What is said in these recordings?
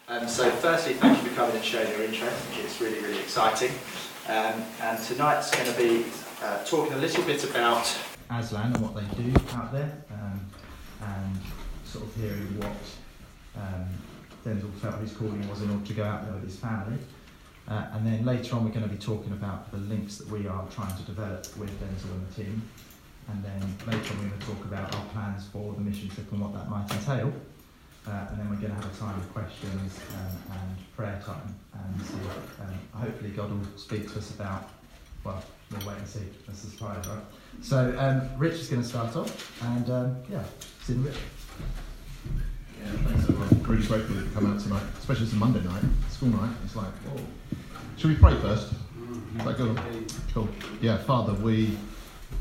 So firstly, thank you for coming and showing your interest. I think it's really, really exciting. And tonight's going to be talking a little bit about Aslan and what they do out there, and sort of hearing what Denzel felt his calling was in order to go out there with his family. And then later on we're going to be talking about the links that we are trying to develop with Denzel and the team. And then later on we're going to talk about our plans for the mission trip and what that might entail. And then we're going to have a time of questions and prayer time. And so hopefully God will speak to us about, well, we'll wait and see. That's a surprise, right? So Rich is going to start off. And see you, Rich. Yeah, thanks everyone. Really grateful that you come out tonight, especially it's a Monday night, school night. It's like, whoa. Should we pray first? Is that good? Cool. Yeah, Father, we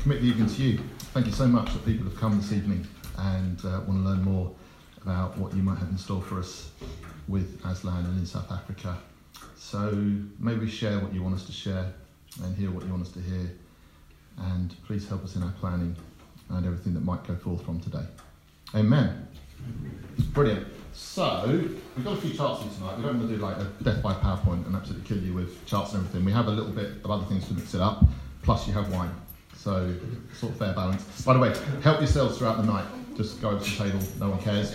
commit the evening to you. Thank you so much that people have come this evening and want to learn more about what you might have in store for us with Aslan and in South Africa. So may we share what you want us to share and hear what you want us to hear. And please help us in our planning and everything that might go forth from today. Amen. Brilliant. So, we've got a few charts here tonight. We don't want to do like a death by PowerPoint and absolutely kill you with charts and everything. We have a little bit of other things to mix it up, plus you have wine. So, sort of fair balance. By the way, help yourselves throughout the night. Just go over to the table, no one cares.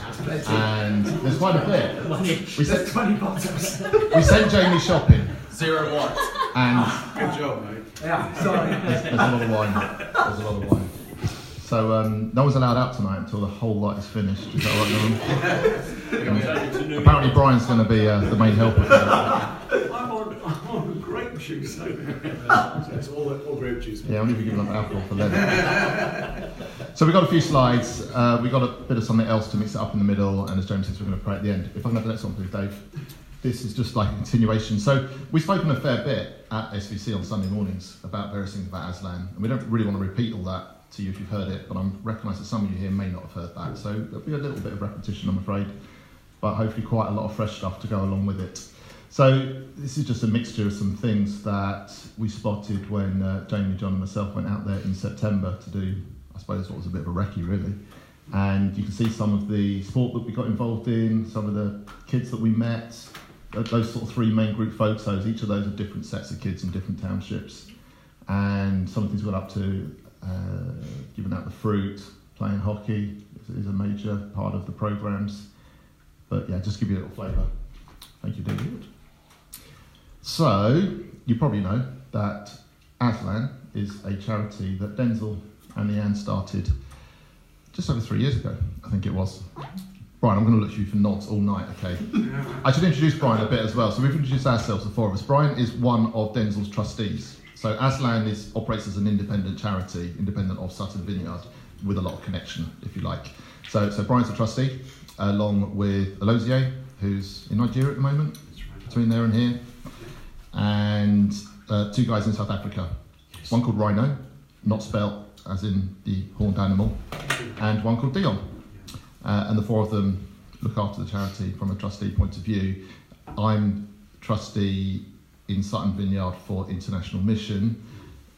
And there's quite a bit. We sent 20 bottles. We sent Jamie shopping. 0 wine. And good job, mate. Yeah, sorry. There's a lot of wine. There's a lot of wine. So no one's allowed out tonight until the whole lot is finished. Is that right, apparently Brian's going to be the main helper. I'm on grape juice. So it's all grape juice. Yeah, I'm even giving up alcohol for leather. So we've got a few slides. We've got a bit of something else to mix it up in the middle, and as James says, we're going to pray at the end. If I can have the next one, please, Dave. This is just like a continuation. So we've spoken a fair bit at SVC on Sunday mornings about various things about Aslan, and we don't really want to repeat all that to you if you've heard it, but I recognise that some of you here may not have heard that, so there'll be a little bit of repetition, I'm afraid, but hopefully quite a lot of fresh stuff to go along with it. So this is just a mixture of some things that we spotted when Jamie, John and myself went out there in September to do, I suppose, what was a bit of a recce really. And you can see some of the sport that we got involved in, some of the kids that we met, those sort of 3 main group photos. Each of those are different sets of kids in different townships, and some of the things we got up to, giving out the fruit, playing hockey is a major part of the programmes. But yeah, just give you a little flavour. Thank you, David. So, you probably know that Aslan is a charity that Denzel and Leanne started just over 3 years ago, I think it was. Brian, I'm going to look at you for nods all night, okay? I should introduce Brian a bit as well. So we've introduced ourselves, the 4 of us. Brian is one of Denzel's trustees. So Aslan operates as an independent charity, independent of Sutton Vineyard, with a lot of connection, if you like. So Brian's a trustee, along with Alosier, who's in Nigeria at the moment, between there and here, and 2 guys in South Africa. One called Rhino, not spelt as in the horned animal, and one called Dion. And the 4 of them look after the charity from a trustee point of view. I'm trustee in Sutton Vineyard for international mission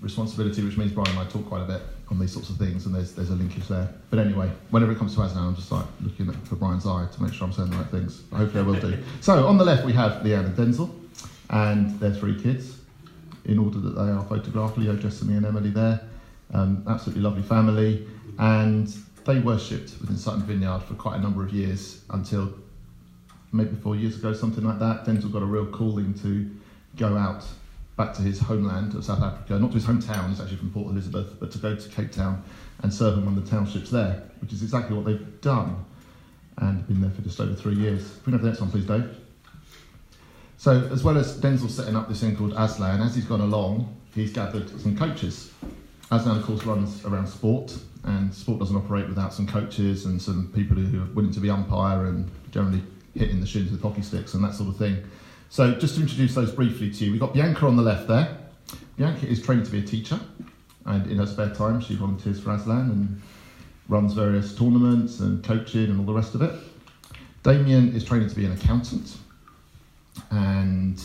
responsibility, which means Brian and I talk quite a bit on these sorts of things, and there's a linkage there. But anyway, whenever it comes to Aslan, I'm just like looking for Brian's eye to make sure I'm saying the right things. But hopefully I will do. So on the left we have Leanne and Denzel and their 3 kids, in order that they are photographed. Leo, Jessamy and Emily there. Absolutely lovely family. And they worshipped within Sutton Vineyard for quite a number of years, until maybe 4 years ago, something like that. Denzel got a real calling to go out back to his homeland of South Africa, not to his hometown, he's actually from Port Elizabeth, but to go to Cape Town and serve in one of the townships there, which is exactly what they've done, and been there for just over 3 years. If we can have the next one, please, Dave. So, as well as Denzel setting up this thing called Aslan, as he's gone along, he's gathered some coaches. Aslan, of course, runs around sport, and sport doesn't operate without some coaches and some people who are willing to be umpire and generally hitting the shins with hockey sticks and that sort of thing. So just to introduce those briefly to you, we've got Bianca on the left there. Bianca is trained to be a teacher, and in her spare time she volunteers for Aslan and runs various tournaments and coaching and all the rest of it. Damien is training to be an accountant and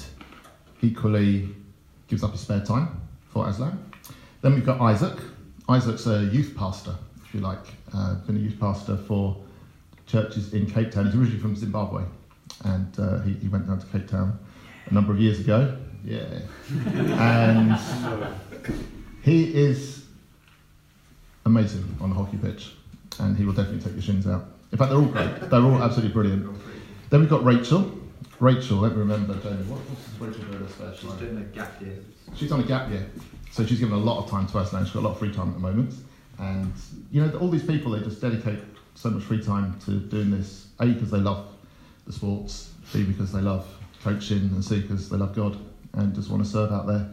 equally gives up his spare time for Aslan. Then we've got Isaac. Isaac's a youth pastor, if you like, been a youth pastor for churches in Cape Town. He's originally from Zimbabwe, and he went down to Cape Town a number of years ago. Yeah, and he is amazing on the hockey pitch, and he will definitely take your shins out. In fact, they're all great. They're all absolutely brilliant. Then we've got Rachel. Rachel, let me remember, Jamie, what's Rachel doing this special? She's doing a gap year. She's on a gap year, so she's given a lot of time to Aslan. She's got a lot of free time at the moment, and you know, all these people, they just dedicate so much free time to doing this. A, because they love the sports. B, because they love coaching, and C, because they love God and just want to serve out there.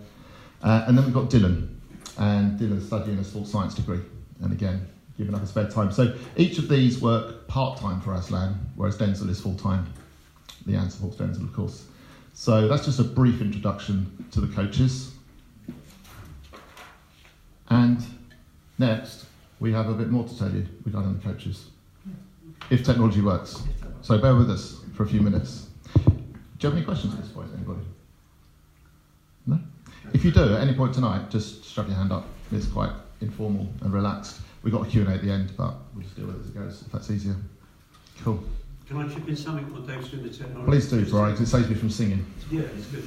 And then we've got Dylan, and Dylan's studying a sports science degree, and again, giving up his spare time. So each of these work part-time for Aslan, whereas Denzel is full-time. Leanne supports Denzel, of course. So that's just a brief introduction to the coaches. And next, we have a bit more to tell you regarding the coaches, if technology works. So bear with us for a few minutes. Do you have any questions at this point, anybody? No? If you do, at any point tonight, just strap your hand up. It's quite informal and relaxed. We've got a Q&A at the end, but we'll just deal with it as it goes, if that's easier. Cool. Can I chip in something on Dave's doing the technology? Please do, Brian, because it saves me from singing. Yeah, it's good.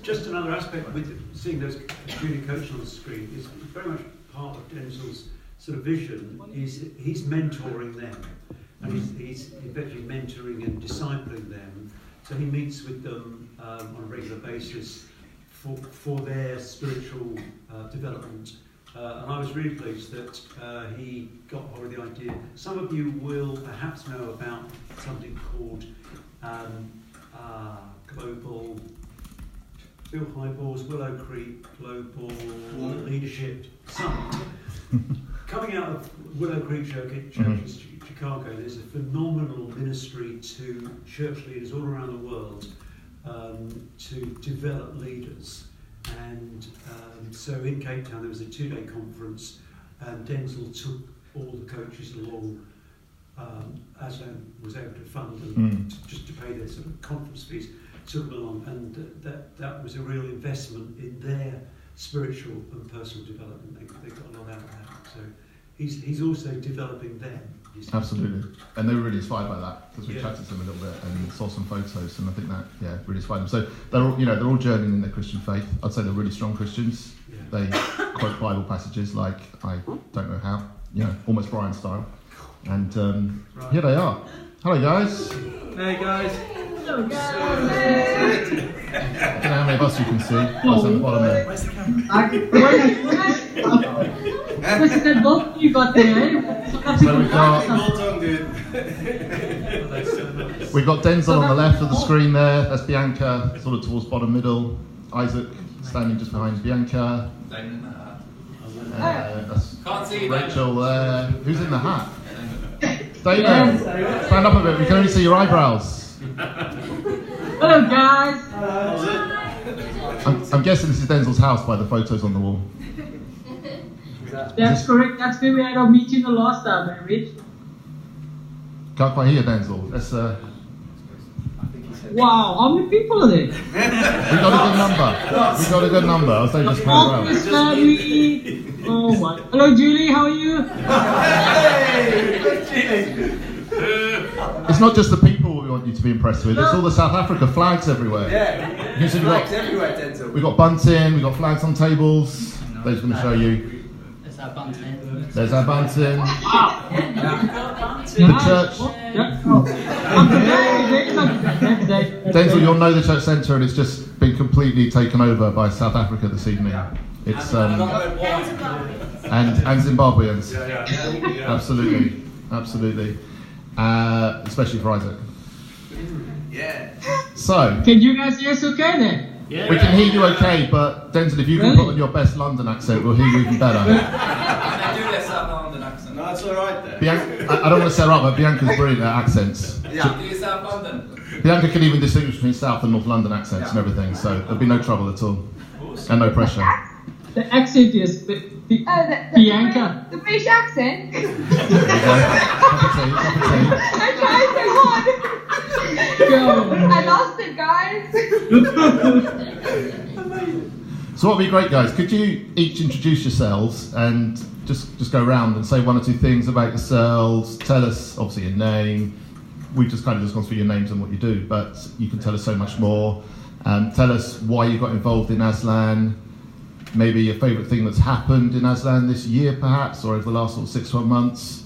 Just another aspect with seeing those junior coaches on the screen is very much part of Denzel's sort of vision. He's mentoring them, and he's effectively mentoring and discipling them. So he meets with them on a regular basis for their spiritual development. And I was really pleased that he got hold of the idea. Some of you will perhaps know about something called Global Bill Highball's Willow Creek Global Leadership Summit. Coming out of Willow Creek Church in Chicago, there's a phenomenal ministry to church leaders all around the world to develop leaders. And so in Cape Town there was a 2-day conference, and Denzel took all the coaches along. Aslan was able to fund them just to pay their sort of conference fees, took them along, and that was a real investment in their spiritual and personal development. They got a lot out of that. So he's also developing them. Absolutely, and they were really inspired by that because we chatted to them a little bit and saw some photos, and I think that really inspired them. So they're all journeying in their Christian faith. I'd say they're really strong Christians. Yeah. They quote Bible passages like I don't know how, almost Brian style, and here they are. Hello guys. Hey guys. Hello guys. I don't know how many of us you can see. That's at the bottom there. Where's the camera? Where's that book you got there? So we've got Denzel on the left of the screen there. That's Bianca, sort of towards bottom middle. Isaac standing just behind Bianca. That's Can't see Rachel there. Who's in the hat? Damon, stand up a bit. We can only see your eyebrows. Hello guys. I'm guessing this is Denzel's house by the photos on the wall. That's correct. That's where we had our meeting the last time, eh, Rich? Can't quite hear Denzel. Let's. Wow, how many people are there? We got a good number. I'll say just quite well. Office family. Oh my. Hello Julie, how are you? It's not just the people we want you to be impressed with. It's all the South Africa flags everywhere. Yeah, flags everywhere, Denzel. We've got bunting. We've got flags on tables. Dave's going to show you. There's our bunting. There's our bunting. The church. Denzel, you'll know the church centre, and it's just been completely taken over by South Africa this evening. It's and Zimbabweans. Absolutely. Especially for Isaac. Yeah. So. Can you guys hear us okay then? Yeah. We can hear you okay, but Denzel, if you can put on your best London accent, we'll hear you even better. They do their South London accent. No, it's alright there. Bianca, I don't want to set her up, but Bianca's brilliant at accents. Yeah. Do you South London? Bianca can even distinguish between South and North London accents and everything, so there'll be no trouble at all. And no pressure. The accent is Bianca. The British accent? There you go. Cup of tea. I tried so hard. I lost it, guys. So what would be great, guys, could you each introduce yourselves and just go around and say one or two things about yourselves, tell us, obviously, your name, we just kind of gone through your names and what you do, but you can tell us so much more. Tell us why you got involved in Aslan, maybe your favourite thing that's happened in Aslan this year perhaps, or over the last sort of 6-12 months,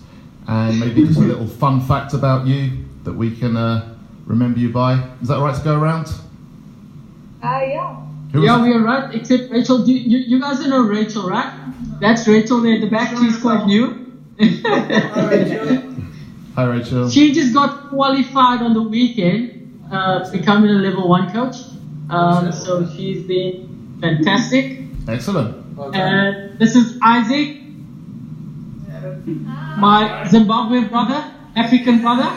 and maybe just a little fun fact about you that we can remember you by. Is that all right to go around? Yeah. Who was Yeah, it? we are right, except Rachel. You guys don't know Rachel, right? That's Rachel there at the back. She's quite new. Hi Rachel. She just got qualified on the weekend, becoming a level 1 coach. So she's been fantastic. Excellent. And this is Isaac, my Zimbabwean brother, African brother.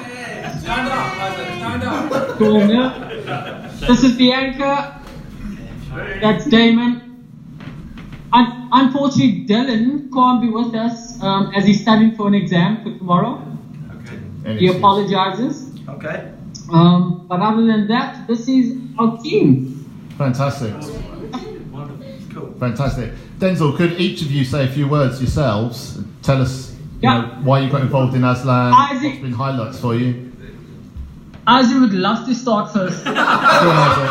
Stand up, Isaac, stand up. Cool, yeah. This is Bianca. That's Damon. Unfortunately, Dylan can't be with us as he's studying for an exam for tomorrow. Any He excuse. apologizes. Okay. But other than that, this is our team. Fantastic. Wonderful. Cool. Fantastic. Denzel, could each of you say a few words yourselves? Tell us Yeah. why you got involved in Aslan, Isaac. what's been highlights for you. Isaac would love to start first. Go on, Isaac.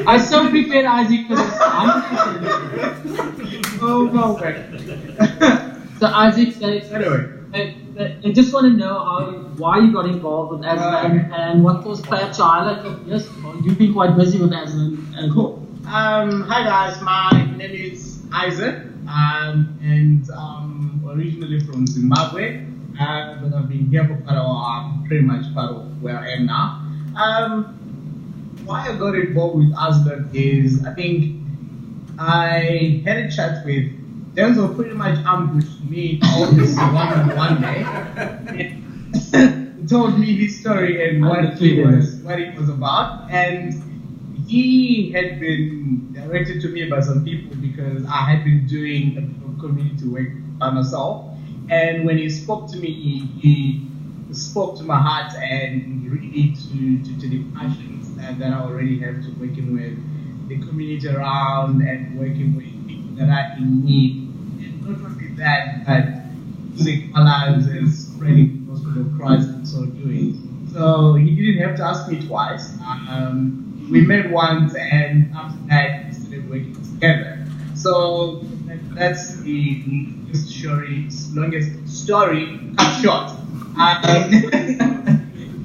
I so prepared Isaac for this. Oh, no way. So Isaac says, I just want to know why you got involved with Aslan and what was perhaps your highlight of this. You've been quite busy with Aslan. Cool. Hi guys, my name is Isaac, and I'm originally from Zimbabwe, but I've been here for quite a while. I'm pretty much part of where I am now. Why I got involved with Aslan is I think I had a chat with Denzel, pretty much ambushed me all this one day. He told me his story and what it was about, and he had been directed to me by some people because I had been doing a bit of community work by myself. And when he spoke to me, he spoke to my heart and really to the passions that I already have to working with the community around and working with people that are in need. And not only that, but using our lives and spreading the gospel of Christ and so doing. So he didn't have to ask me twice. We met once, and after that, we started working together. So that's the longest story cut short.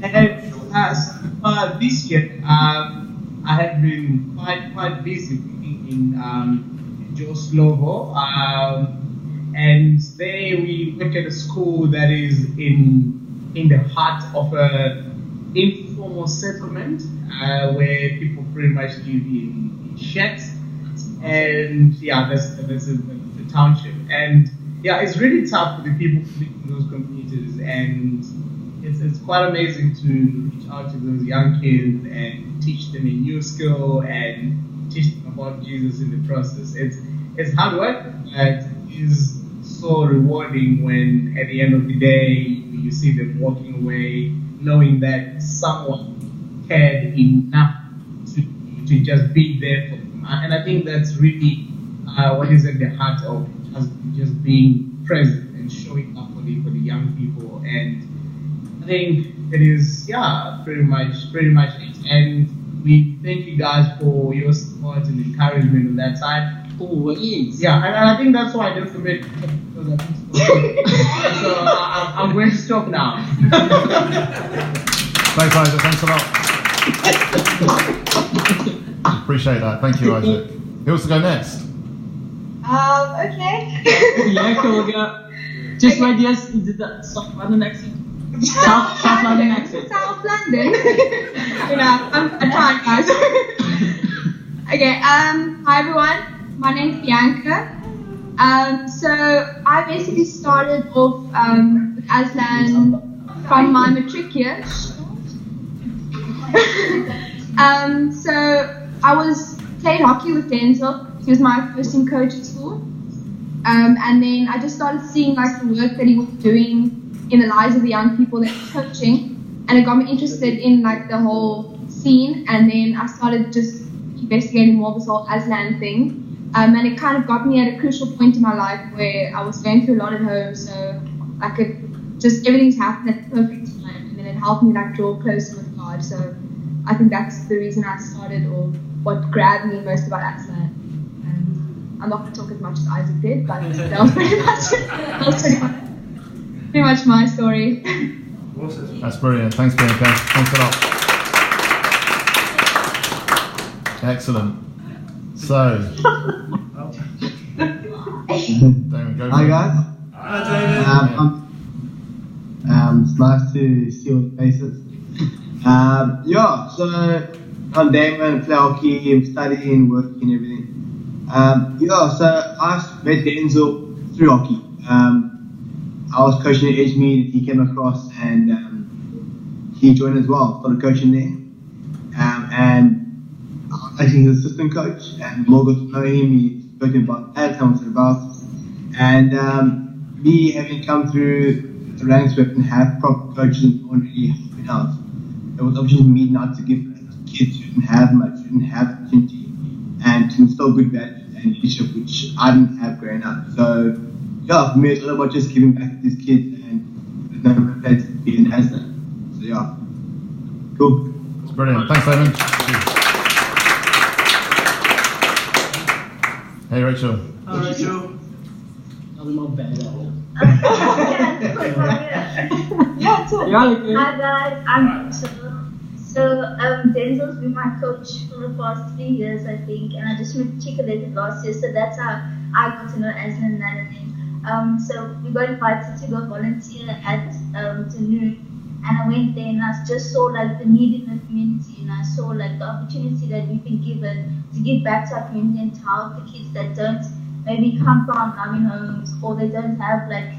And this year, I have been quite busy in Joe Slovo, and there we work at a school that is in the heart of a informal settlement where people pretty much live in sheds, and yeah, that's the township, and yeah, it's really tough for the people who live in those communities, and it's quite amazing to reach out to those young kids and teach them a new skill and teach them about Jesus in the process. It's hard work, but it is so rewarding when at the end of the day you see them walking away knowing that someone cared enough to just be there for them. And I think that's really what is at the heart of just being present and showing up for the young people. And I think it is, pretty much it. And we thank you guys for your support and encouragement on that side. Oh, yes. Yeah, and I think that's why I didn't commit because I think so I'm going to stop now. Thanks Isaac, thanks a lot. Appreciate that, thank you Isaac. Who wants to go next? Okay. Yeah, cool. Go. Just wait, yes, you did that South London accent. South London accent. South London. I'm trying, guys. Okay. Hi everyone. My name's Bianca. So I basically started off with Aslan from my matric year. So I played hockey with Denzel. He was my first team coach at school. And then I just started seeing like the work that he was doing in the lives of the young people that he was coaching, and it got me interested in like the whole scene. And then I started just investigating more of this whole Aslan thing, and it kind of got me at a crucial point in my life where I was going through a lot at home. So like just everything's happened at the perfect time, and then it helped me like draw closer with God. So I think that's the reason I started, or what grabbed me most about Aslan. And I'm not going to talk as much as Isaac did, but that was pretty much my story. That's brilliant. Thanks, Bianca. Thanks a lot. Excellent. So, Damon, go. Hi guys. Hi, David. It's nice to see all the faces. Yeah, so I'm Damon, play hockey, I'm studying, working, everything. Yeah, so I met Denzel through hockey. I was coaching at Edgemead, he came across and he joined as well, started coaching there. And actually he's an assistant coach, and more got to know him, he's spoken about that, tell us about. And me having come through the ranks where we didn't have proper coaches and no one really helping out. There was opportunity for me not to give kids who didn't have much, who didn't have opportunity, and to instill good values and leadership, which I didn't have growing up. So, yeah, for me it's all about just giving back to these kids and there's no better place to be in Aslan. So, yeah. Cool. It's brilliant. Thanks, Damon. Hey, Rachel. Hi, Rachel. I'm not bad. Yeah, talk. Yeah, okay. Hi guys, I'm Rachel. So Denzel's been my coach for the past 3 years, I think, and I just went to Chick-fil-A last year, so that's how I got to know Aslan and so we got invited to go volunteer at Vineyard, and I went there and I just saw like the need in the community, and I saw like the opportunity that we've been given to give back to our community and to help the kids that don't maybe come from loving homes, or they don't have like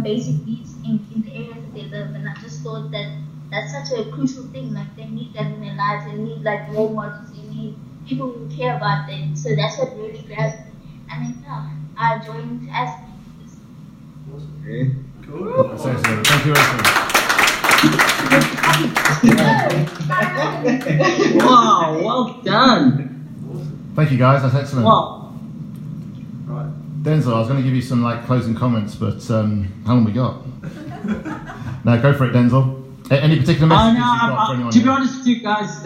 basic needs in the areas that they live. And I just thought that that's such a crucial thing. Like they need that in their lives. They need like role models. They need people who care about them. So that's what really grabbed me. And then I joined Aslan. Okay. Cool. That's excellent. Thank you, Rachel. Wow, well done. Thank you, guys. That's excellent. Wow. Denzel, I was going to give you some like closing comments, but how long we got? No, go for it, Denzel. Any particular messages you've got for anyone? To be honest with you guys,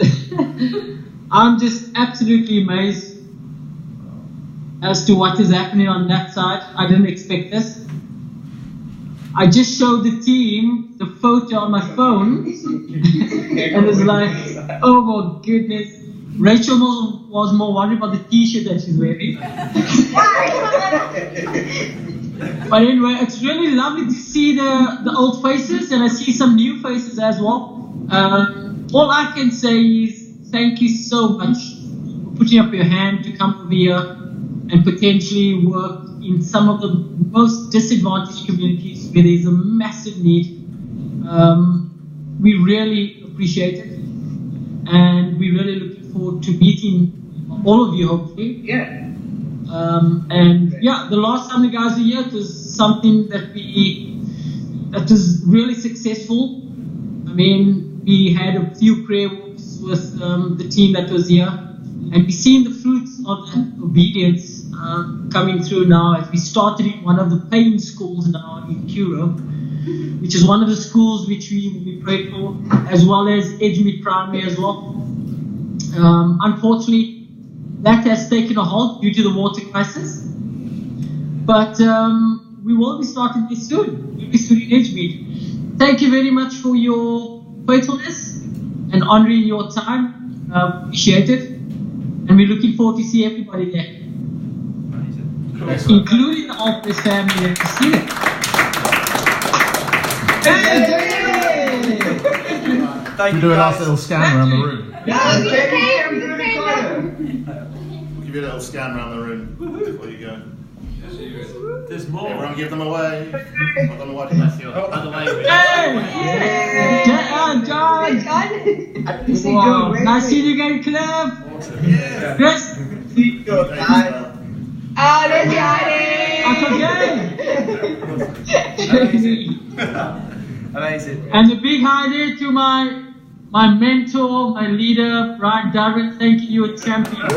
I'm just absolutely amazed as to what is happening on that side. I didn't expect this. I just showed the team the photo on my phone, and it's like, oh my goodness. Rachel was more worried about the t-shirt that she's wearing. But anyway, it's really lovely to see the old faces, and I see some new faces as well. All I can say is thank you so much for putting up your hand to come over here and potentially work in some of the most disadvantaged communities where there's a massive need. We really appreciate it, and we really looking forward to meeting all of you, hopefully. Yeah. And yeah, the last time the guys were here, it was something that was really successful. I mean, we had a few prayer walks with the team that was here, and we've seen the fruits of that obedience coming through now as we started in one of the paying schools now in Kuro, which is one of the schools which we prayed for, as well as Edgemead Primary as well. Unfortunately, that has taken a halt due to the water crisis, but we will be starting this soon. We'll be soon in Edgemead. Thank you very much for your faithfulness and honoring your time. Appreciate it, and we're looking forward to see everybody there, including the Alpes family and Christina. Thank We'll you, do a guys. last little scan around the room. Yeah, We'll give you a little scan around the room before you go. There's more. Everyone give them a wave. I don't know why that's your other way. Hey! John! Wow. Nice seeing you again, Cliff. Chris? There's Amazing. And a big hi there to my mentor, my leader, Brian Darren. Thank you, you're a champion.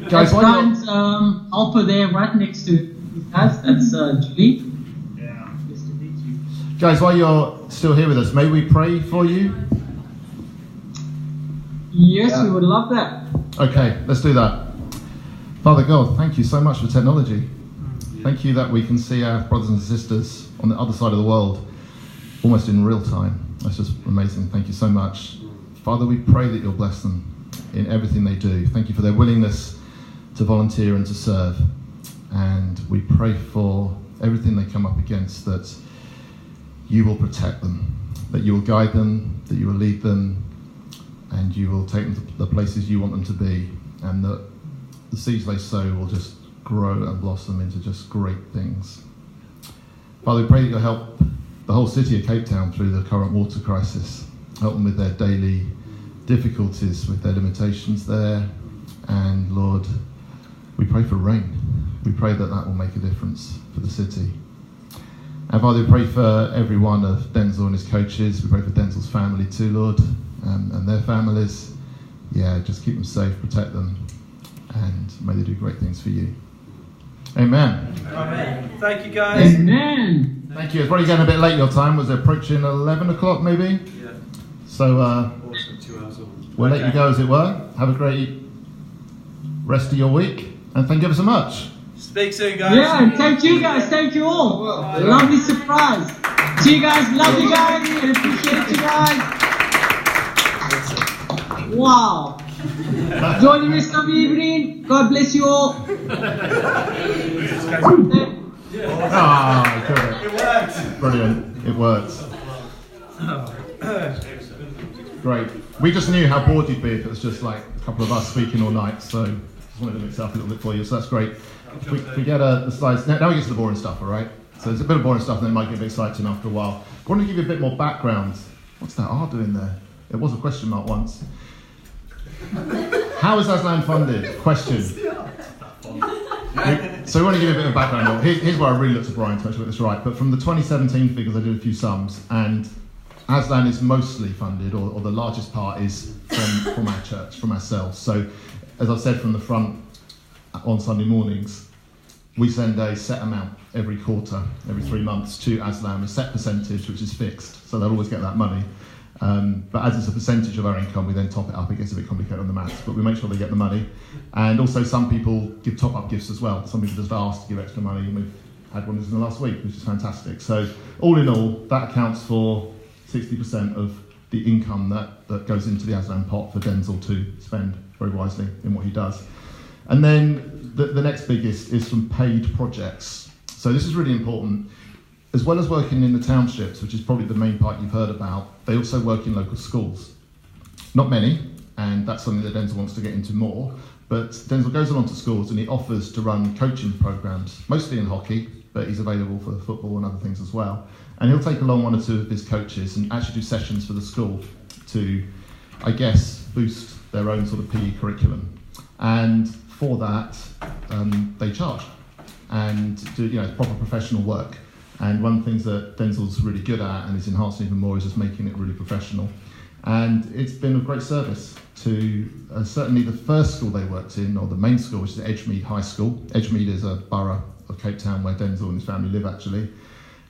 Guys, Brian's helper there right next to you guys. That's Julie. Yeah. Nice to meet you. Guys, while you're still here with us, may we pray for you? Yes, we would love that. Okay, let's do that. Father God, thank you so much for technology. Thank you that we can see our brothers and sisters on the other side of the world almost in real time. That's just amazing. Thank you so much. Father, we pray that you'll bless them in everything they do. Thank you for their willingness to volunteer and to serve. And we pray for everything they come up against, that you will protect them, that you will guide them, that you will lead them, and you will take them to the places you want them to be, and that the seeds they sow will just grow and blossom into just great things. Father, we pray that you'll help the whole city of Cape Town through the current water crisis. Help them with their daily difficulties, with their limitations there. And Lord, we pray for rain. We pray that that will make a difference for the city. And Father, we pray for every one of Denzel and his coaches. We pray for Denzel's family too, Lord, and their families. Yeah, just keep them safe, protect them, and may they do great things for you. Amen. Amen. Thank you, guys. Amen. Thank you. It's probably getting a bit late your time. Was it approaching 11 o'clock maybe? Yeah. So Also 2 hours on. we'll let you go as it were. Have a great rest of your week, and thank you ever so much. Speak soon, guys. Yeah, and thank you guys. Thank you all. Lovely surprise. See you guys. Love you guys. And appreciate you guys. Wow. Enjoy the rest of the evening. God bless you all. Ah, It worked. brilliant. It works. Great. We just knew how bored you'd be if it was just like a couple of us speaking all night, so just wanted to mix it up a little bit for you, so that's great. We get the slides. Now we get to the boring stuff, all right? So there's a bit of boring stuff and then it might get a bit exciting after a while. I want to give you a bit more background. What's that R doing there? It was a question mark once. How is Aslan funded? Question. So we want to give you a bit of background. Here's where I really looked at Brian to make sure I got this right. But from the 2017 figures, I did a few sums, and Aslan is mostly funded, or the largest part is from our church, from ourselves. So, as I said from the front on Sunday mornings, we send a set amount every quarter, every 3 months to Aslan, a set percentage which is fixed, so they'll always get that money. But as it's a percentage of our income, we then top it up. It gets a bit complicated on the maths, but we make sure they get the money. And also some people give top-up gifts as well. Some people just ask to give extra money, and we've had one in the last week, which is fantastic. So all in all, that accounts for 60% of the income that goes into the Aslan pot for Denzel to spend very wisely in what he does. And then the next biggest is from paid projects. So this is really important. As well as working in the townships, which is probably the main part you've heard about, they also work in local schools. Not many, and that's something that Denzel wants to get into more, but Denzel goes along to schools and he offers to run coaching programs, mostly in hockey, but he's available for football and other things as well. And he'll take along 1 or 2 of his coaches and actually do sessions for the school to, I guess, boost their own sort of PE curriculum. And for that, they charge and do proper professional work. And one of the things that Denzel's really good at and is enhancing even more is just making it really professional. And it's been of great service to certainly the first school they worked in, or the main school, which is Edgemead High School. Edgemead is a borough of Cape Town where Denzel and his family live actually,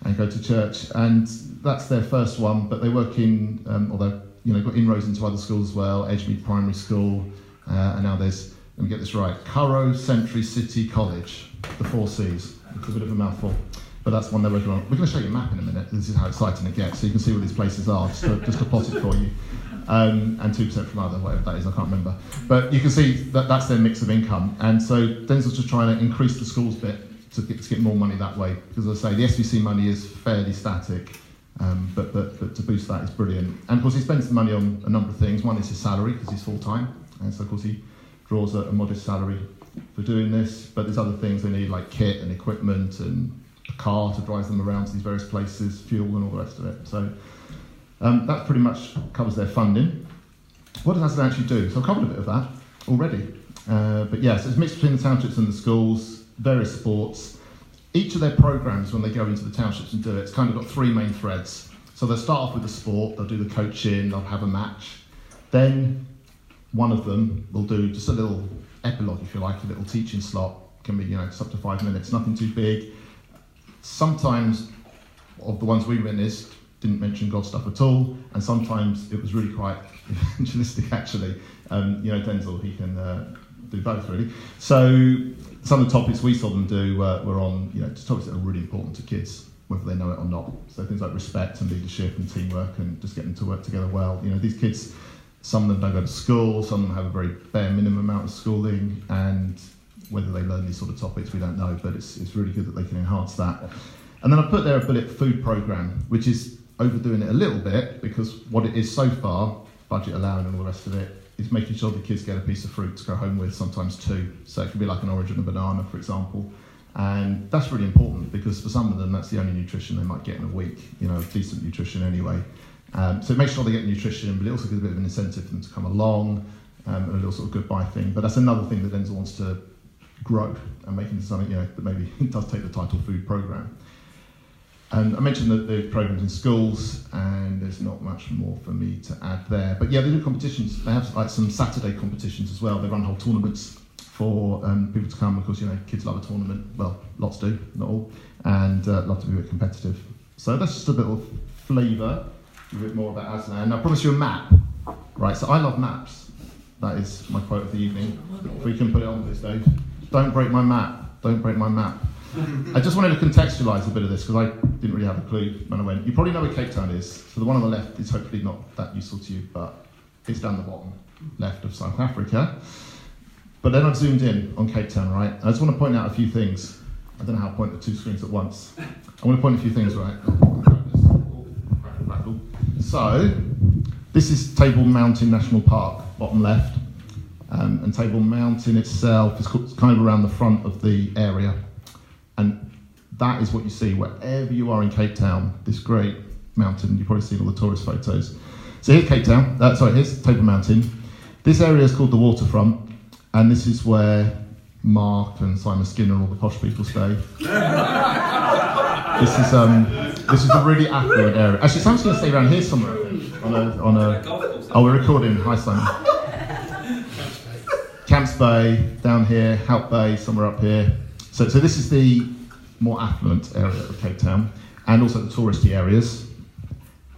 and go to church. And that's their first one, but they work in, although got inroads into other schools as well, Edgemead Primary School, and now there's, let me get this right, Currow Century City College, the 4 Cs. It's a bit of a mouthful. But that's one they're working on. We're going to show you a map in a minute. This is how exciting it gets, so you can see where these places are, just to plot it for you. And 2% from other, whatever that is, I can't remember. But you can see that that's their mix of income. And so Denzel's just trying to increase the schools bit to get more money that way. Because as I say, the SVC money is fairly static, but to boost that is brilliant. And of course he spends the money on a number of things. One is his salary, because he's full-time. And so of course he draws a modest salary for doing this. But there's other things they need, like kit and equipment and a car to drive them around to these various places, fuel and all the rest of it. So that pretty much covers their funding. What does Aslan actually do? So I've covered a bit of that already. But yes, it's mixed between the townships and the schools, various sports. Each of their programs, when they go into the townships and do it, it's kind of got 3 main threads. So they'll start off with the sport, they'll do the coaching, they'll have a match. Then one of them will do just a little epilogue, if you like, a little teaching slot. Can be, it's up to 5 minutes, nothing too big. Sometimes, of the ones we witnessed, didn't mention God stuff at all, and sometimes it was really quite evangelistic, actually. Denzel, he can do both, really. So some of the topics we saw them do were on, topics that are really important to kids, whether they know it or not. So things like respect and leadership and teamwork and just getting to work together well. These kids, some of them don't go to school, some of them have a very bare minimum amount of schooling, and whether they learn these sort of topics, we don't know, but it's really good that they can enhance that. And then I put there a bullet food programme, which is overdoing it a little bit, because what it is so far, budget allowing and all the rest of it, is making sure the kids get a piece of fruit to go home with, sometimes 2. So it could be like an orange and a banana, for example. And that's really important, because for some of them, that's the only nutrition they might get in a week, decent nutrition anyway. So it makes sure they get nutrition, but it also gives a bit of an incentive for them to come along, and a little sort of goodbye thing. But that's another thing that Denzel wants to grow and make into something, that maybe does take the title food programme. And I mentioned the programmes in schools, and there's not much more for me to add there. But yeah, they do competitions. They have like some Saturday competitions as well. They run whole tournaments for people to come, because kids love a tournament. Well, lots do, not all, and love to be a bit competitive. So that's just a bit of flavour, a bit more about Aslan. I promise you a map, right? So I love maps. That is my quote of the evening. If we can put it on this, Dave. Don't break my map. Don't break my map. I just wanted to contextualise a bit of this, because I didn't really have a clue when I went. You probably know where Cape Town is. So the one on the left is hopefully not that useful to you, but it's down the bottom left of South Africa. But then I've zoomed in on Cape Town, right? I just want to point out a few things. I don't know how to point at 2 screens at once. I want to point a few things, right? So, this is Table Mountain National Park, bottom left. And Table Mountain itself is kind of around the front of the area. And that is what you see wherever you are in Cape Town, this great mountain. You've probably seen all the tourist photos. So here's Cape Town, here's Table Mountain. This area is called the Waterfront, and this is where Mark and Simon Skinner and all the posh people stay. This is a really affluent area. Actually, Simon's going to stay around here somewhere, I think, on a. Oh, we're recording. Hi, Simon. Camps Bay, down here, Hout Bay, somewhere up here. So this is the more affluent area of Cape Town, and also the touristy areas.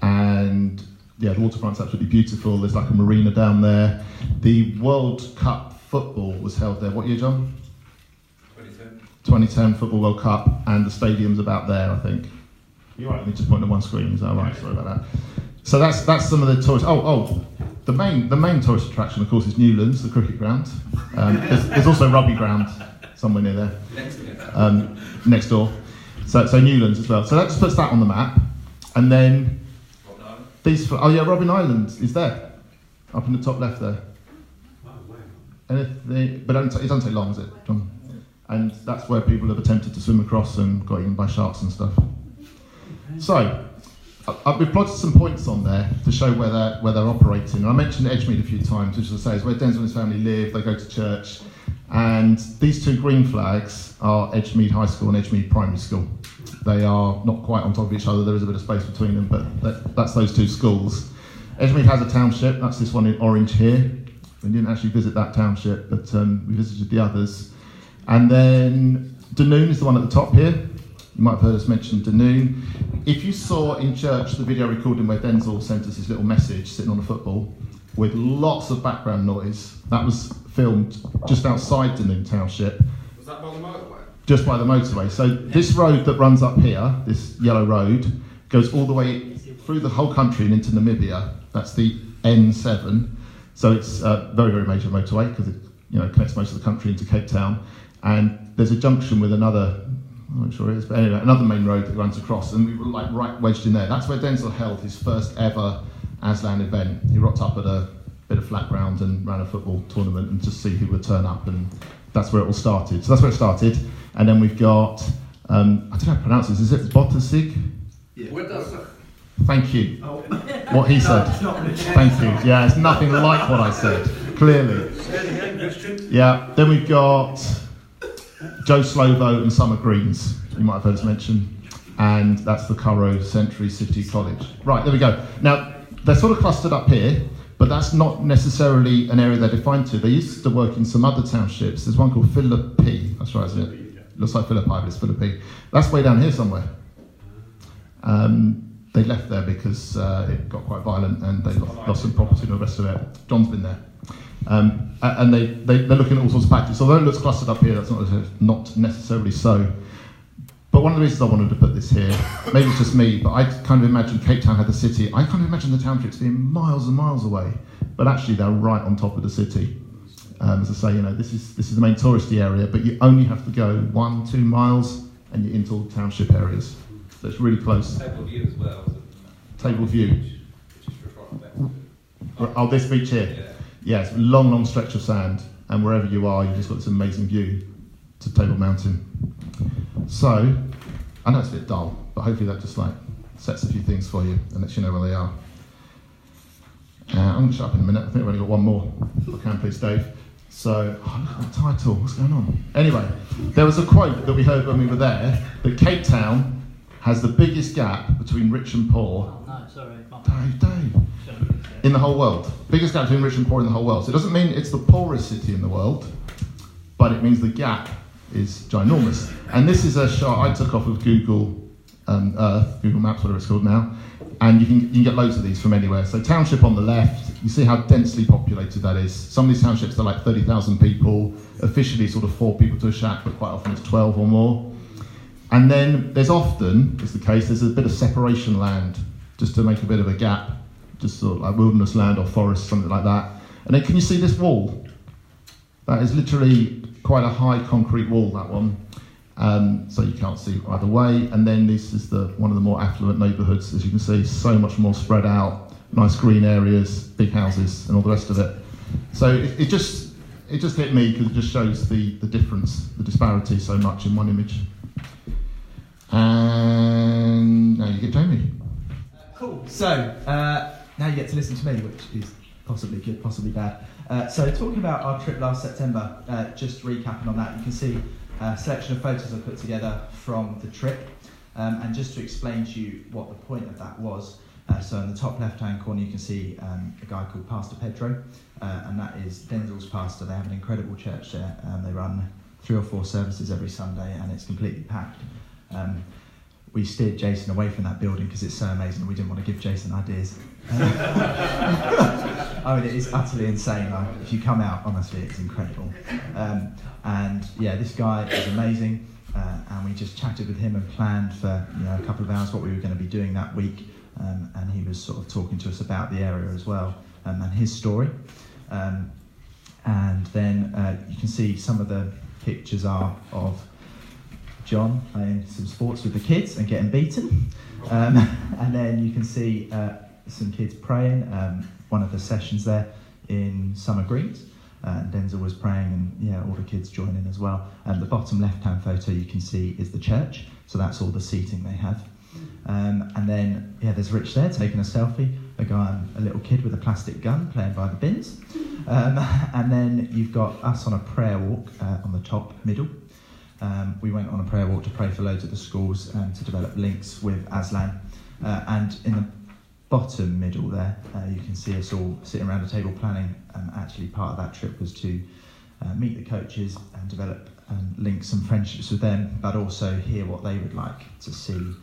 And yeah, the waterfront's absolutely beautiful. There's like a marina down there. The World Cup football was held there. What year, John? 2010. 2010 Football World Cup, and the stadium's about there, I think. You're right, let me just point at one screen, is that right? Sorry about that. So that's some of the tourist. The main tourist attraction, of course, is Newlands, the cricket ground. There's also rugby ground somewhere near there, next door. So Newlands as well. So that just puts that on the map. And then Robin Island is there, up in the top left there. But it doesn't take long, is it, John? And that's where people have attempted to swim across and got eaten by sharks and stuff. So we've plotted some points on there to show where they're operating. And I mentioned Edgemead a few times, which, as I say, is where Denzel and his family live. They go to church, and these 2 green flags are Edgemead High School and Edgemead Primary School. They are not quite on top of each other. There is a bit of space between them, but that's those 2 schools. Edgemead has a township. That's this one in orange here. We didn't actually visit that township, but we visited the others. And then Dunoon is the one at the top here. You might have heard us mention Dunoon. If you saw in church the video recording where Denzel sent us his little message sitting on a football with lots of background noise, that was filmed just outside Dunoon Township. Was that by the motorway? Just by the motorway. So this road that runs up here, this yellow road, goes all the way through the whole country and into Namibia. That's the N7. So it's a very, very major motorway, because it connects most of the country into Cape Town. And there's a junction with another, I'm not sure it is, but anyway, another main road that runs across, and we were like right wedged in there. That's where Denzel held his first ever Aslan event. He rocked up at a bit of flat ground and ran a football tournament and just see who would turn up, and that's where it all started. So that's where it started. And then we've got, I don't know how to pronounce this, is it Botasig? Yeah. Where does it? Thank you. What he said. Thank you. Yeah, it's nothing like what I said, clearly. Yeah, then we've got Joe Slovo and Summer Greens, you might have heard us mention, and that's the Currow Century City College. Right, there we go. Now, they're sort of clustered up here, But that's not necessarily an area they're defined to. They used to work in some other townships. There's one called Philippi, that's right, isn't it? Looks like Philippi, but it's Philippi. That's way down here somewhere. They left there because it got quite violent and they lost some property and all the rest of it. John's been there. And they're looking at all sorts of packages. Although it looks clustered up here, that's not necessarily so. But one of the reasons I wanted to put this here, maybe it's just me, but I kind of imagine Cape Town had the city. I kind of imagine the townships being miles and miles away, but actually they're right on top of the city. As I say, this is the main touristy area, but you only have to go 1-2 miles and you're into all the township areas. So it's really close. Table View as well. Table View. Which is from Oh, this beach here? Yeah, it's a long, long stretch of sand, and wherever you are, you've just got this amazing view to Table Mountain. So, I know it's a bit dull, but hopefully that just sets a few things for you and lets you know where they are. I'm going to shut up in a minute. I think we've only got one more. If I can, please, Dave. So, look at that title. What's going on? Anyway, there was a quote that we heard when we were there that Cape Town has the biggest gap between rich and poor. Oh, no, sorry. Dave. In the whole world. Biggest gap between rich and poor in the whole world. So it doesn't mean it's the poorest city in the world, but it means the gap is ginormous. And this is a shot I took off of Google Earth, Google Maps, whatever it's called now, and you can get loads of these from anywhere. So township on the left, you see how densely populated that is. Some of these townships are like 30,000 people, officially sort of 4 people to a shack, but quite often it's 12 or more. And then there's often, is the case, there's a bit of separation land, just to make a bit of a gap, just sort of like wilderness land or forest, something like that. And then can you see this wall? That is literally quite a high concrete wall, that one. So you can't see either way. And then this is one of the more affluent neighbourhoods, as you can see, so much more spread out, nice green areas, big houses, and all the rest of it. So it just hit me because it just shows the difference, the disparity so much in one image. And now you get Jamie. Cool. So now you get to listen to me, which is possibly good, possibly bad. So talking about our trip last September, just recapping on that, you can see a selection of photos I put together from the trip, and just to explain to you what the point of that was. So in the top left-hand corner you can see a guy called Pastor Pedro, and that is Denzel's pastor. They have an incredible church there. They run 3 or 4 services every Sunday, and it's completely packed. We steered Jason away from that building because it's so amazing. We didn't want to give Jason ideas. I mean, it is utterly insane. If you come out, honestly, it's incredible. And yeah, this guy is amazing. And we just chatted with him and planned for a couple of hours what we were going to be doing that week. And he was sort of talking to us about the area as well, and his story. And then you can see some of the pictures are of John playing some sports with the kids and getting beaten. And then you can see some kids praying, one of the sessions there in Summer Greens. Denzel was praying, and all the kids joining as well. And the bottom left-hand photo you can see is the church, so that's all the seating they have. And then, there's Rich there taking a selfie, a little kid with a plastic gun playing by the bins. And then you've got us on a prayer walk on the top middle. We went on a prayer walk to pray for loads of the schools and to develop links with Aslan. And in the bottom middle there, you can see us all sitting around a table planning. Actually, part of that trip was to meet the coaches and develop links and friendships with them, but also hear what they would like to see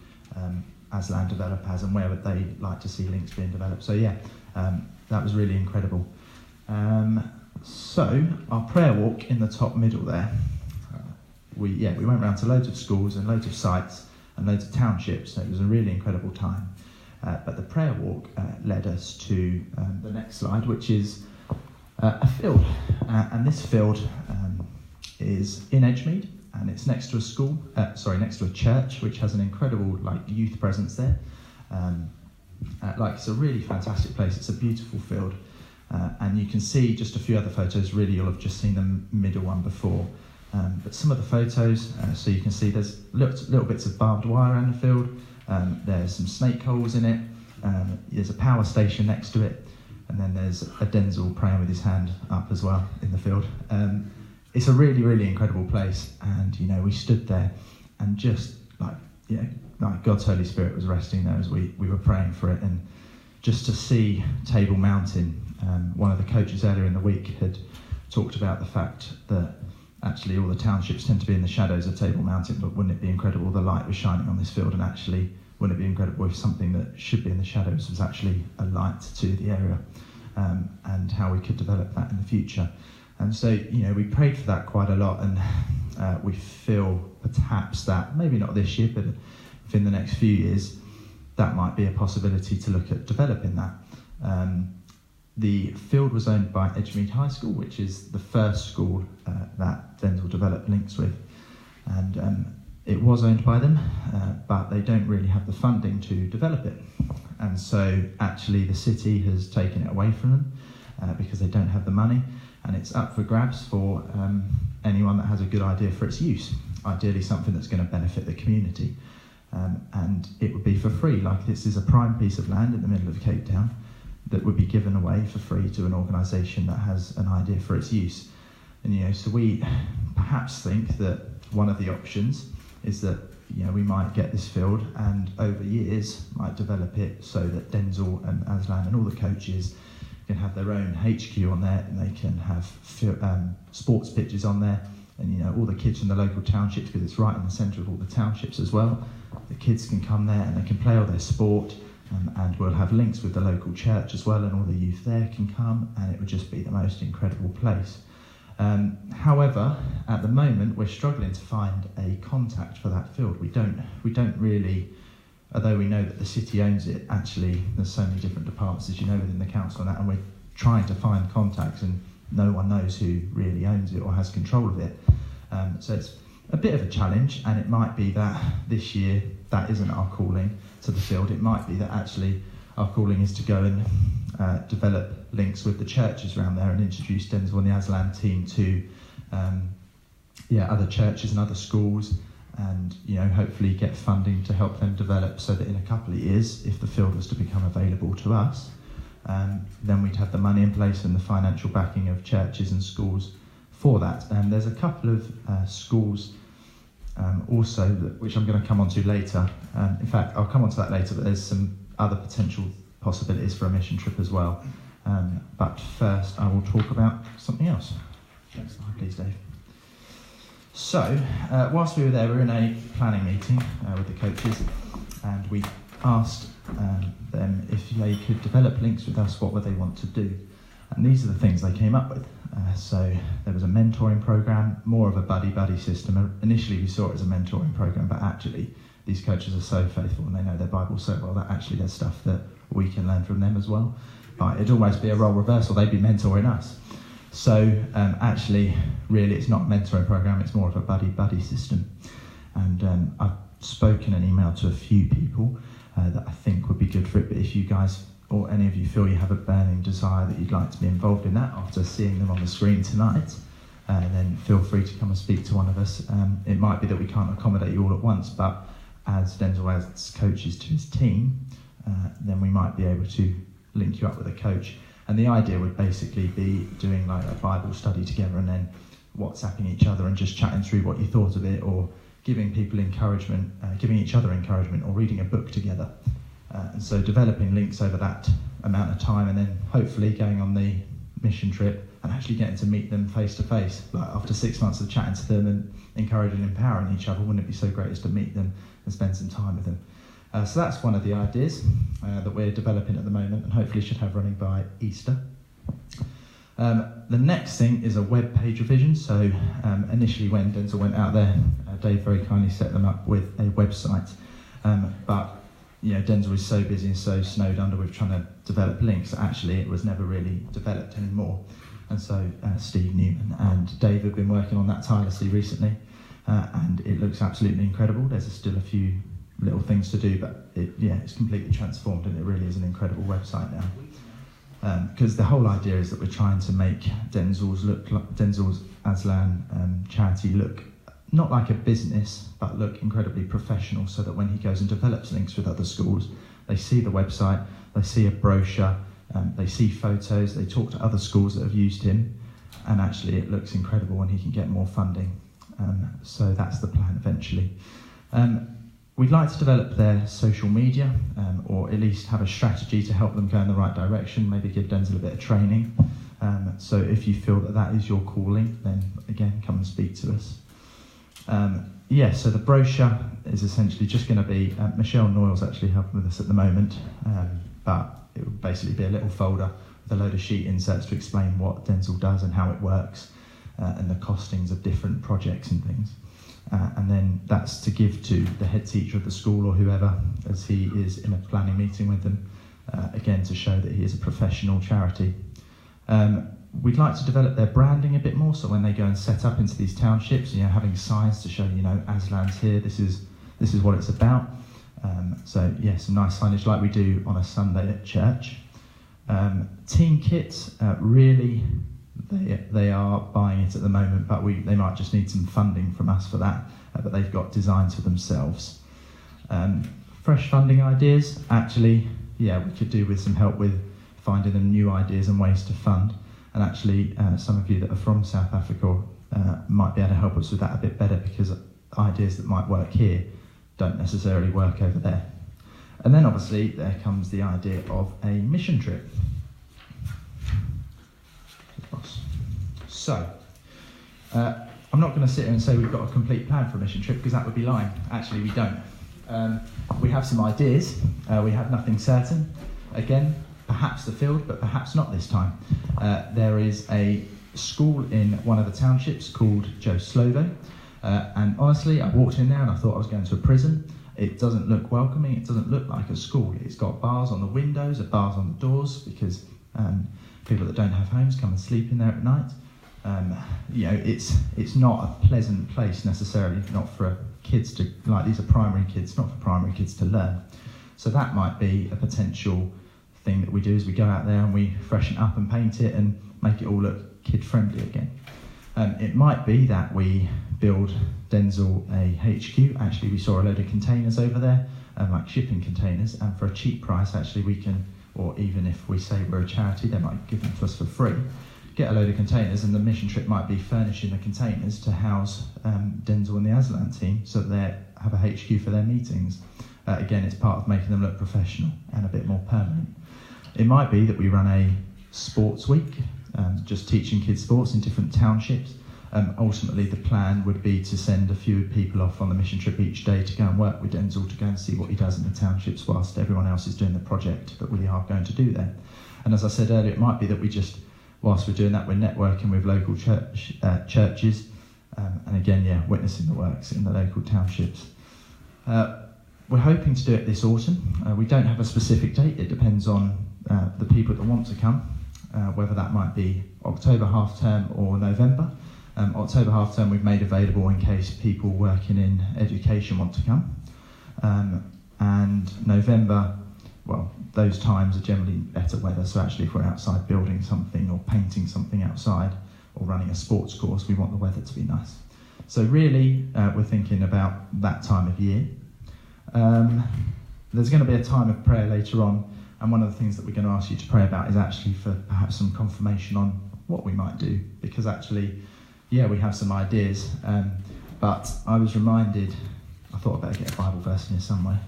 Aslan develop as, and where would they like to see links being developed. So that was really incredible. So our prayer walk in the top middle there, we went around to loads of schools and loads of sites and loads of townships. So it was a really incredible time. But the prayer walk led us to the next slide, which is a field. And this field is in Edgemead, and it's next to a school, next to a church, which has an incredible youth presence there. It's a really fantastic place. It's a beautiful field. And you can see just a few other photos. Really, you'll have just seen the middle one before. But some of the photos, so you can see there's little bits of barbed wire around the field. There's some snake holes in it. There's a power station next to it. And then there's a Denzel praying with his hand up as well in the field. It's a really, really incredible place. And, we stood there and just God's Holy Spirit was resting there as we were praying for it. And, just to see Table Mountain. One of the coaches earlier in the week had talked about the fact that actually all the townships tend to be in the shadows of Table Mountain, but wouldn't it be incredible the light was shining on this field, and actually wouldn't it be incredible if something that should be in the shadows was actually a light to the area, and how we could develop that in the future. And so, we prayed for that quite a lot, and we feel perhaps that, maybe not this year, but within the next few years, that might be a possibility to look at developing that. The field was owned by Edgemead High School, which is the first school that Denzil developed links with, and it was owned by them, but they don't really have the funding to develop it, and so actually the city has taken it away from them because they don't have the money, and it's up for grabs for anyone that has a good idea for its use, ideally something that's going to benefit the community, and it would be for free. Like, this is a prime piece of land in the middle of Cape Town that would be given away for free to an organisation that has an idea for its use. And so we perhaps think that one of the options is that we might get this field and over years might develop it so that Denzil and Aslan and all the coaches can have their own HQ on there, and they can have sports pitches on there, and all the kids from the local townships, because it's right in the centre of all the townships as well, the kids can come there and they can play all their sport. And we'll have links with the local church as well, and all the youth there can come, and it would just be the most incredible place. However, at the moment we're struggling to find a contact for that field. We don't really, although we know that the city owns it, actually there's so many different departments, as within the council and that, and we're trying to find contacts, and no one knows who really owns it or has control of it. So it's a bit of a challenge, and it might be that this year that isn't our calling to the field. It might be that actually our calling is to go and develop links with the churches around there and introduce Denzil and the Aslan team to other churches and other schools, and hopefully get funding to help them develop, so that in a couple of years, if the field was to become available to us, then we'd have the money in place and the financial backing of churches and schools for that. And there's a couple of schools also, which I'm going to come on to later. In fact, I'll come on to that later, but there's some other potential possibilities for a mission trip as well. But first, I will talk about something else. Next slide, please, Dave. So, whilst we were there, we were in a planning meeting with the coaches, and we asked them if they could develop links with us, what would they want to do? And these are the things they came up with. So there was a mentoring program, more of a buddy-buddy system. Initially we saw it as a mentoring program, but actually these coaches are so faithful and they know their Bible so well that actually there's stuff that we can learn from them as well. But it'd almost be a role reversal, they'd be mentoring us. So actually, really it's not a mentoring program, it's more of a buddy-buddy system. And I've spoken and emailed to a few people that I think would be good for it, but if you guys or any of you feel you have a burning desire that you'd like to be involved in that after seeing them on the screen tonight, then feel free to come and speak to one of us. It might be that we can't accommodate you all at once, but as Denzil adds coaches to his team, then we might be able to link you up with a coach. And the idea would basically be doing like a Bible study together and then WhatsApping each other and just chatting through what you thought of it, or giving people encouragement, giving each other encouragement, or reading a book together. And so developing links over that amount of time, and then hopefully going on the mission trip and actually getting to meet them face to face. Like after 6 months of chatting to them and encouraging and empowering each other, wouldn't it be so great as to meet them and spend some time with them? So that's one of the ideas that we're developing at the moment, and hopefully should have running by Easter. The next thing is a web page revision. So initially when Denzil went out there, Dave very kindly set them up with a website, but Denzil is so busy and so snowed under with trying to develop links that actually it was never really developed anymore. And so Steve Newman and Dave have been working on that tirelessly recently, and it looks absolutely incredible. There's still a few little things to do, but it's completely transformed, and it really is an incredible website now. Because the whole idea is that we're trying to make Denzil's Aslan charity look not like a business, but look incredibly professional, so that when he goes and develops links with other schools, they see the website, they see a brochure, they see photos, they talk to other schools that have used him, and actually it looks incredible when he can get more funding. So that's the plan eventually. we'd like to develop their social media, or at least have a strategy to help them go in the right direction, maybe give Denzel a bit of training. So if you feel that that is your calling, then again, come and speak to us. So the brochure is essentially just going to be, Michelle Noyle's actually helping with us at the moment, but it will basically be a little folder with a load of sheet inserts to explain what Denzel does and how it works, and the costings of different projects and things. And then that's to give to the head teacher of the school or whoever, as he is in a planning meeting with them, again to show that he is a professional charity. We'd like to develop their branding a bit more, so when they go and set up into these townships, having signs to show, Aslan's here, this is what it's about. Some nice signage like we do on a Sunday at church. Team kits, really, they are buying it at the moment, but they might just need some funding from us for that, but they've got designs for themselves. Fresh funding ideas, actually, we could do with some help with finding them new ideas and ways to fund. And actually, some of you that are from South Africa might be able to help us with that a bit better, because ideas that might work here don't necessarily work over there. And then obviously there comes the idea of a mission trip. So, I'm not going to sit here and say we've got a complete plan for a mission trip, because that would be lying. Actually, we don't. We have some ideas. We have nothing certain. Again, perhaps the field, but perhaps not this time. There is a school in one of the townships called Joe Slovo, and honestly, I walked in there and I thought I was going to a prison. It doesn't look welcoming, it doesn't look like a school. It's got bars on the windows, bars on the doors, because people that don't have homes come and sleep in there at night. It's not a pleasant place necessarily, not for kids to, these are primary kids, not for primary kids to learn. So that might be a potential thing that we do, is we go out there and we freshen it up and paint it and make it all look kid-friendly again. It might be that we build Denzel a HQ. Actually, we saw a load of containers over there, like shipping containers, and for a cheap price, actually we can, or even if we say we're a charity, they might give them to us for free, get a load of containers, and the mission trip might be furnishing the containers to house Denzel and the Aslan team, so that they have a HQ for their meetings. Again, it's part of making them look professional and a bit more permanent. It might be that we run a sports week, just teaching kids sports in different townships. Ultimately, the plan would be to send a few people off on the mission trip each day to go and work with Denzel, to go and see what he does in the townships whilst everyone else is doing the project that we are going to do there. And as I said earlier, it might be that we just, whilst we're doing that, we're networking with local churches, and again, witnessing the works in the local townships. We're hoping to do it this autumn. We don't have a specific date. It depends on the people that want to come, whether that might be October half term or November. October half term we've made available in case people working in education want to come. And November, well, those times are generally better weather, so actually if we're outside building something or painting something outside or running a sports course, we want the weather to be nice. So really, we're thinking about that time of year. There's going to be a time of prayer later on, and one of the things that we're going to ask you to pray about is actually for perhaps some confirmation on what we might do, because actually, we have some ideas, but I was reminded, I thought I'd better get a Bible verse in here somewhere.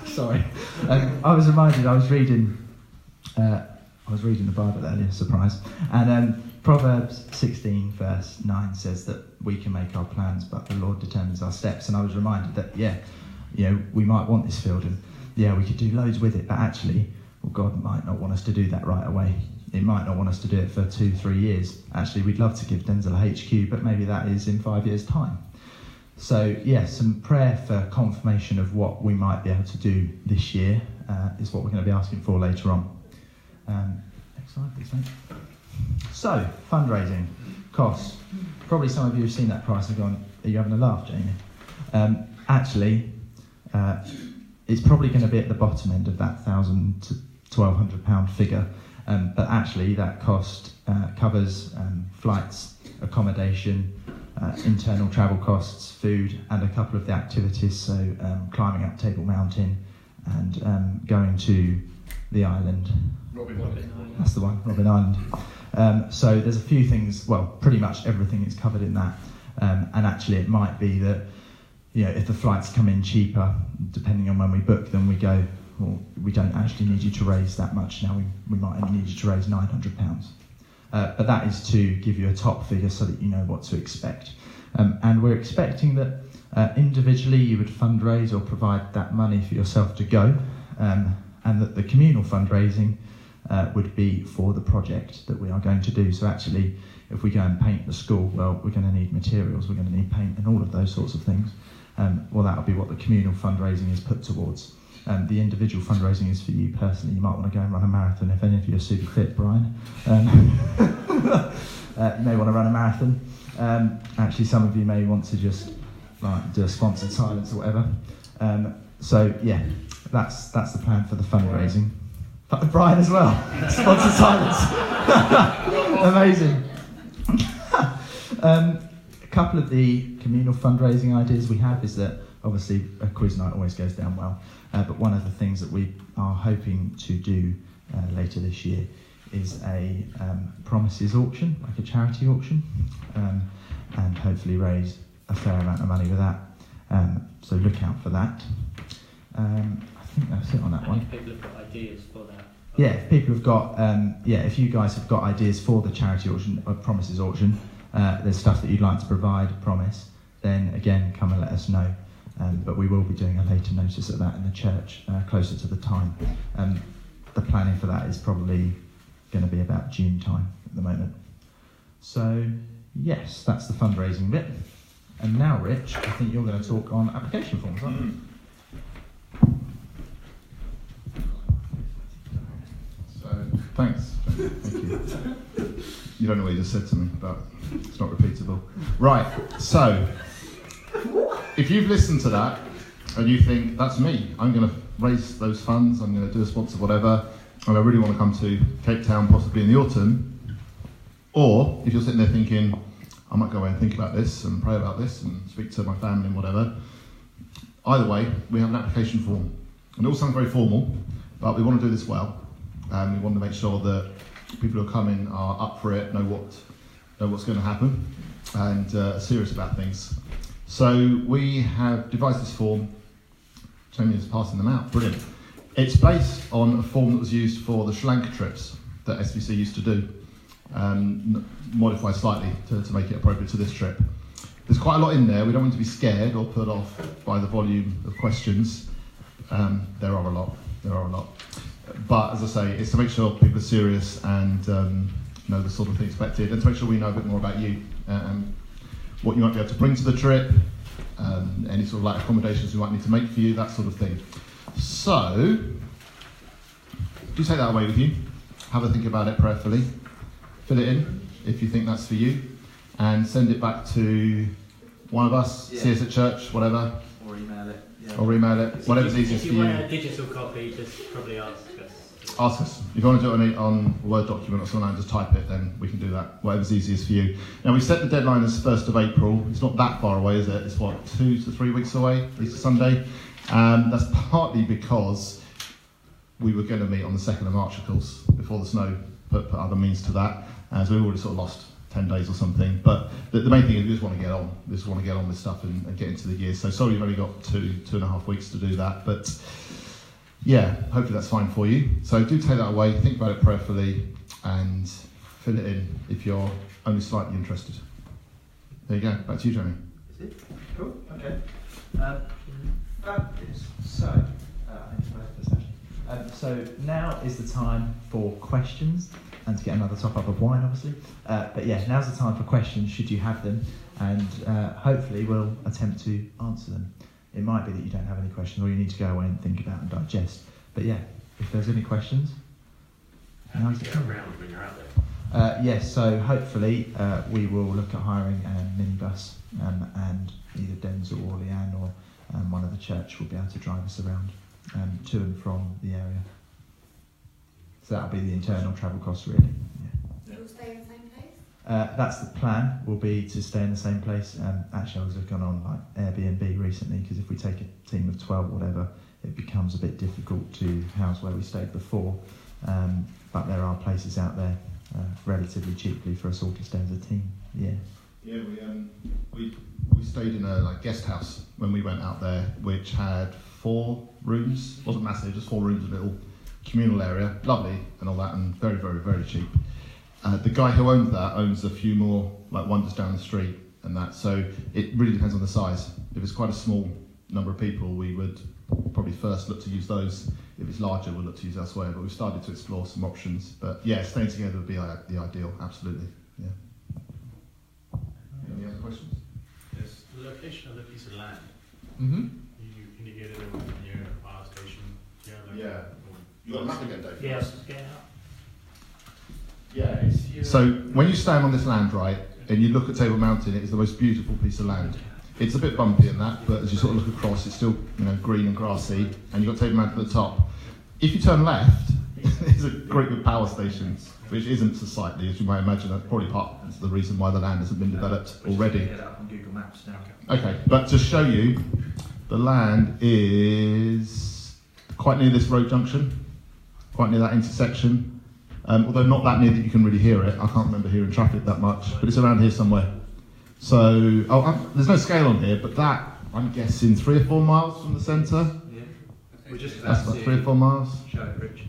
Sorry. I was reminded, I was reading the Bible earlier, surprise, and Proverbs 16 verse 9 says that we can make our plans, but the Lord determines our steps. And I was reminded that, we might want this field, and we could do loads with it, but actually, God might not want us to do that right away. He might not want us to do it for 2-3 years. Actually, we'd love to give Denzel a HQ, but maybe that is in 5 years' time. So, some prayer for confirmation of what we might be able to do this year is what we're going to be asking for later on. Next slide, please, mate. So, fundraising, costs. Probably some of you have seen that price and gone, are you having a laugh, Jamie? Actually, it's probably going to be at the bottom end of that £1,000 to £1,200 figure. But actually that cost covers flights, accommodation, internal travel costs, food, and a couple of the activities, so climbing up Table Mountain and going to the island. Robin Island. That's the one, Robin Island. So there's a few things, well, pretty much everything is covered in that. And actually it might be that, if the flights come in cheaper, depending on when we book them, we go, well, we don't actually need you to raise that much now, we might only need you to raise £900. But that is to give you a top figure so that you know what to expect. And we're expecting that individually you would fundraise or provide that money for yourself to go, and that the communal fundraising would be for the project that we are going to do. So actually, if we go and paint the school, well, we're going to need materials, we're going to need paint and all of those sorts of things. Well, that'll be what the communal fundraising is put towards. The individual fundraising is for you personally. You might want to go and run a marathon if any of you are super fit, Brian. You may want to run a marathon. Actually, some of you may want to just do a sponsored silence or whatever. So yeah, that's the plan for the fundraising. Brian as well. Sponsored silence. Amazing. A couple of the communal fundraising ideas we have is that obviously a quiz night always goes down well, but one of the things that we are hoping to do later this year is a promises auction, like a charity auction, and hopefully raise a fair amount of money with that. So look out for that. I think that's it on that one. If people have got ideas for that. Yeah, if people have got, if you guys have got ideas for the charity auction, or promises auction, there's stuff that you'd like to provide, promise, then again, come and let us know. But we will be doing a later notice of that in the church, closer to the time. The planning for that is probably going to be about June time at the moment. So, yes, that's the fundraising bit. And now, Rich, I think you're going to talk on application forms, aren't you? Thanks. Thank you. You don't know what you just said to me, but it's not repeatable. Right, so if you've listened to that and you think, that's me, I'm going to raise those funds, I'm going to do a sponsor, whatever, and I really want to come to Cape Town possibly in the autumn, or if you're sitting there thinking, I might go away and think about this and pray about this and speak to my family and whatever, either way, we have an application form. And it all sounds very formal, but we want to do this well. We want to make sure that people who are coming are up for it, know what's going to happen, and are serious about things. So we have devised this form. Jamie is passing them out. Brilliant. It's based on a form that was used for the Sri Lanka trips that SVC used to do, modified slightly to make it appropriate to this trip. There's quite a lot in there. We don't want to be scared or put off by the volume of questions. There are a lot. But as I say, it's to make sure people are serious and know the sort of thing expected, and to make sure we know a bit more about you and what you might be able to bring to the trip, any sort of like accommodations we might need to make for you, that sort of thing. So, do take that away with you. Have a think about it prayerfully. Fill it in if you think that's for you, and send it back to one of us, see us at church, whatever. Or email it. Yeah. Or email it, whatever's easiest for you. If you want a digital copy, just probably ask us. Ask us. If you want to do it on a Word document or something and just type it, then we can do that, whatever's easiest for you. Now, we set the deadline as 1st of April. It's not that far away, is it? It's what, 2 to 3 weeks away, Easter Sunday? That's partly because we were going to meet on the 2nd of March, of course, before the snow put other means to that. So we've already sort of lost 10 days or something. But the main thing is we just want to get on. We just want to get on with stuff and get into the year. So sorry you've only got 2.5 weeks to do that. But yeah, hopefully that's fine for you. So do take that away, think about it prayerfully, and fill it in if you're only slightly interested. There you go. Back to you, Jamie. Is it? Cool. Okay. So now is the time for questions, and to get another top up of wine, obviously. But yeah, now's the time for questions, should you have them, and hopefully we'll attempt to answer them. It might be that you don't have any questions, or you need to go away and think about and digest. But yeah, if there's any questions, now's the time. Around when you're out there. Yes, so hopefully we will look at hiring a minibus, and either Denzel or Leanne or one of the church will be able to drive us around to and from the area. So that'll be the internal travel costs, really. Yeah. You'll stay in the same place? That's the plan, will be to stay in the same place. Actually, I was looking on like Airbnb recently, because if we take a team of 12 or whatever, it becomes a bit difficult to house where we stayed before. But there are places out there relatively cheaply for us all to stay as a team. Yeah. Yeah, we stayed in a guest house when we went out there, which had 4 rooms. Wasn't massive, just 4 rooms, a little communal area, lovely and all that, and very, very, very cheap. The guy who owned that owns a few more, like one just down the street and that. So it really depends on the size. If it's quite a small number of people, we would probably first look to use those. If it's larger, we'll look to use elsewhere. But we've started to explore some options. But yeah, staying together would be the ideal, absolutely. Yeah. Any other questions? Yes, the location of the piece of land. Mm-hmm. You indicated it was near a power station. Yeah. You got a map again, Dave? Yes, get out. Yeah. So when you stand on this land, right, and you look at Table Mountain, it is the most beautiful piece of land. It's a bit bumpy in that, but as you sort of look across, it's still green and grassy, and you've got Table Mountain at the top. If you turn left, there's a great big power station, which isn't so sightly, as you might imagine. That's probably part of the reason why the land hasn't been developed already. Get it up on Google Maps now. Okay, but to show you, the land is quite near this road junction, quite near that intersection. Although not that near that you can really hear it. I can't remember hearing traffic that much, but it's around here somewhere. So, there's no scale on here, but that, I'm guessing 3 or 4 miles from the centre. Yeah. We're just That's about 3 or 4 miles. Show it, Rich.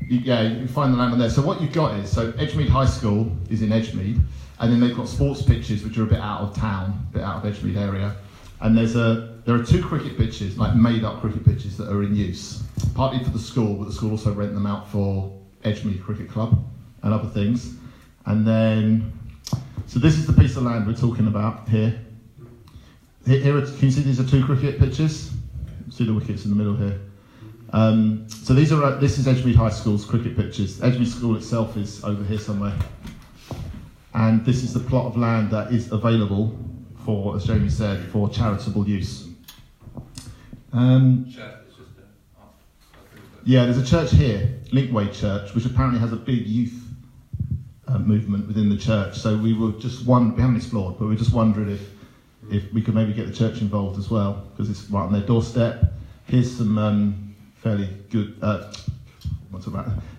You can find the land on there. So what you've got is, Edgemead High School is in Edgemead, and then they've got sports pitches which are a bit out of town, a bit out of Edgemead area. And there are 2 cricket pitches, like made up cricket pitches that are in use, partly for the school, but the school also rent them out for Edgemead Cricket Club and other things. And then, so this is the piece of land we're talking about here. Can you see these are 2 cricket pitches? See the wickets in the middle here. So this is Edgemead High School's cricket pitches. Edgemead School itself is over here somewhere. And this is the plot of land that is available for, as Jamie said, for charitable use. Yeah, there's a church here, Linkway Church, which apparently has a big youth movement within the church. So we haven't explored, but we're just wondering if we could maybe get the church involved as well, because it's right on their doorstep. Here's some fairly good,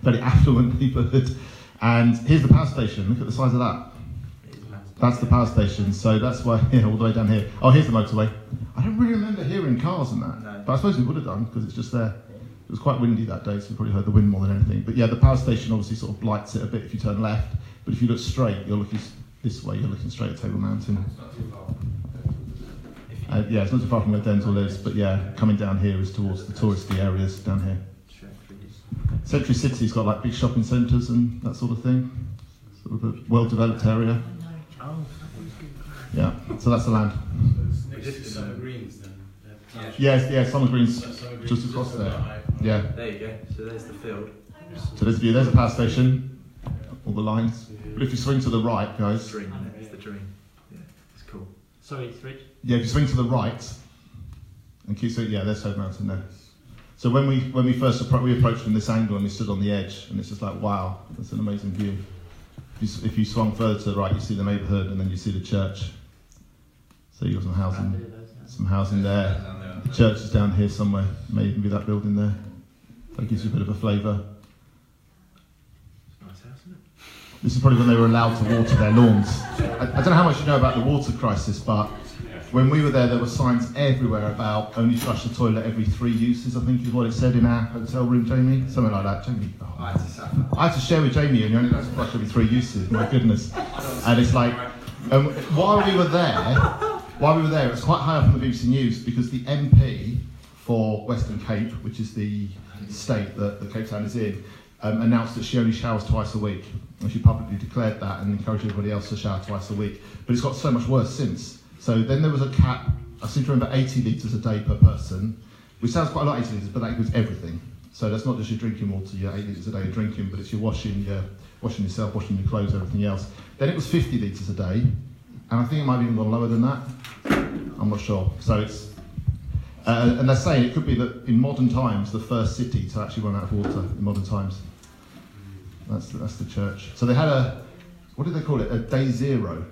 fairly affluent neighbourhood. And here's the power station. Look at the size of that. That's the power station. So that's why, all the way down here. Oh, here's the motorway. I don't really remember hearing cars and that, No. but I suppose we would have done, because it's just there. It was quite windy that day, so we probably heard the wind more than anything. But yeah, the power station obviously sort of blights it a bit if you turn left. But if you look straight, you're looking this way, you're looking straight at Table Mountain. Yeah, it's not too far from where Denzel is, but yeah, coming down here is towards the touristy areas down here. Century City's got like big shopping centres and that sort of thing. Sort of a well-developed area. Yeah, so that's the land. Next to Summer Greens then. Yeah, Summer Green's just across there. Yeah. There you go. So there's the field. So there's a view, there's a power station, all the lines. But if you swing to the right, guys. Dream, isn't it? It's the dream. Yeah, it's cool. Sorry, it's Rich. Yeah, if you swing to the right, and keep so yeah, there's Hope Mountain there. So when we first approached from this angle and we stood on the edge, and it's just like, wow, that's an amazing view. If you swung further to the right, you see the neighbourhood, and then you see the church. So you've got some housing there. The church is down here somewhere. May even be that building there. That gives you a bit of a flavour. Nice house, isn't it? This is probably when they were allowed to water their lawns. I don't know how much you know about the water crisis, but when we were there were signs everywhere about only flush the toilet every 3 uses, I think is what it said in our hotel room, Jamie. Something like that. Jamie. Oh. I had to share with Jamie, and you only allowed to flush every 3 uses. My goodness. And it's like, while we were there, it was quite high up on the BBC News because the MP for Western Cape, which is the state that Cape Town is in, announced that she only showers twice a week. And she publicly declared that and encouraged everybody else to shower twice a week. But it's got so much worse since. So then there was a cap, I seem to remember 80 litres a day per person, which sounds quite a lot, 80 litres, but that includes everything. So that's not just your drinking water, your 8 litres a day of drinking, but it's your washing yourself, washing your clothes, everything else. Then it was 50 litres a day, and I think it might have even gone lower than that. I'm not sure. So it's, and they're saying it could be that in modern times, the first city to actually run out of water in modern times. That's the church. So they had what did they call it? A day zero.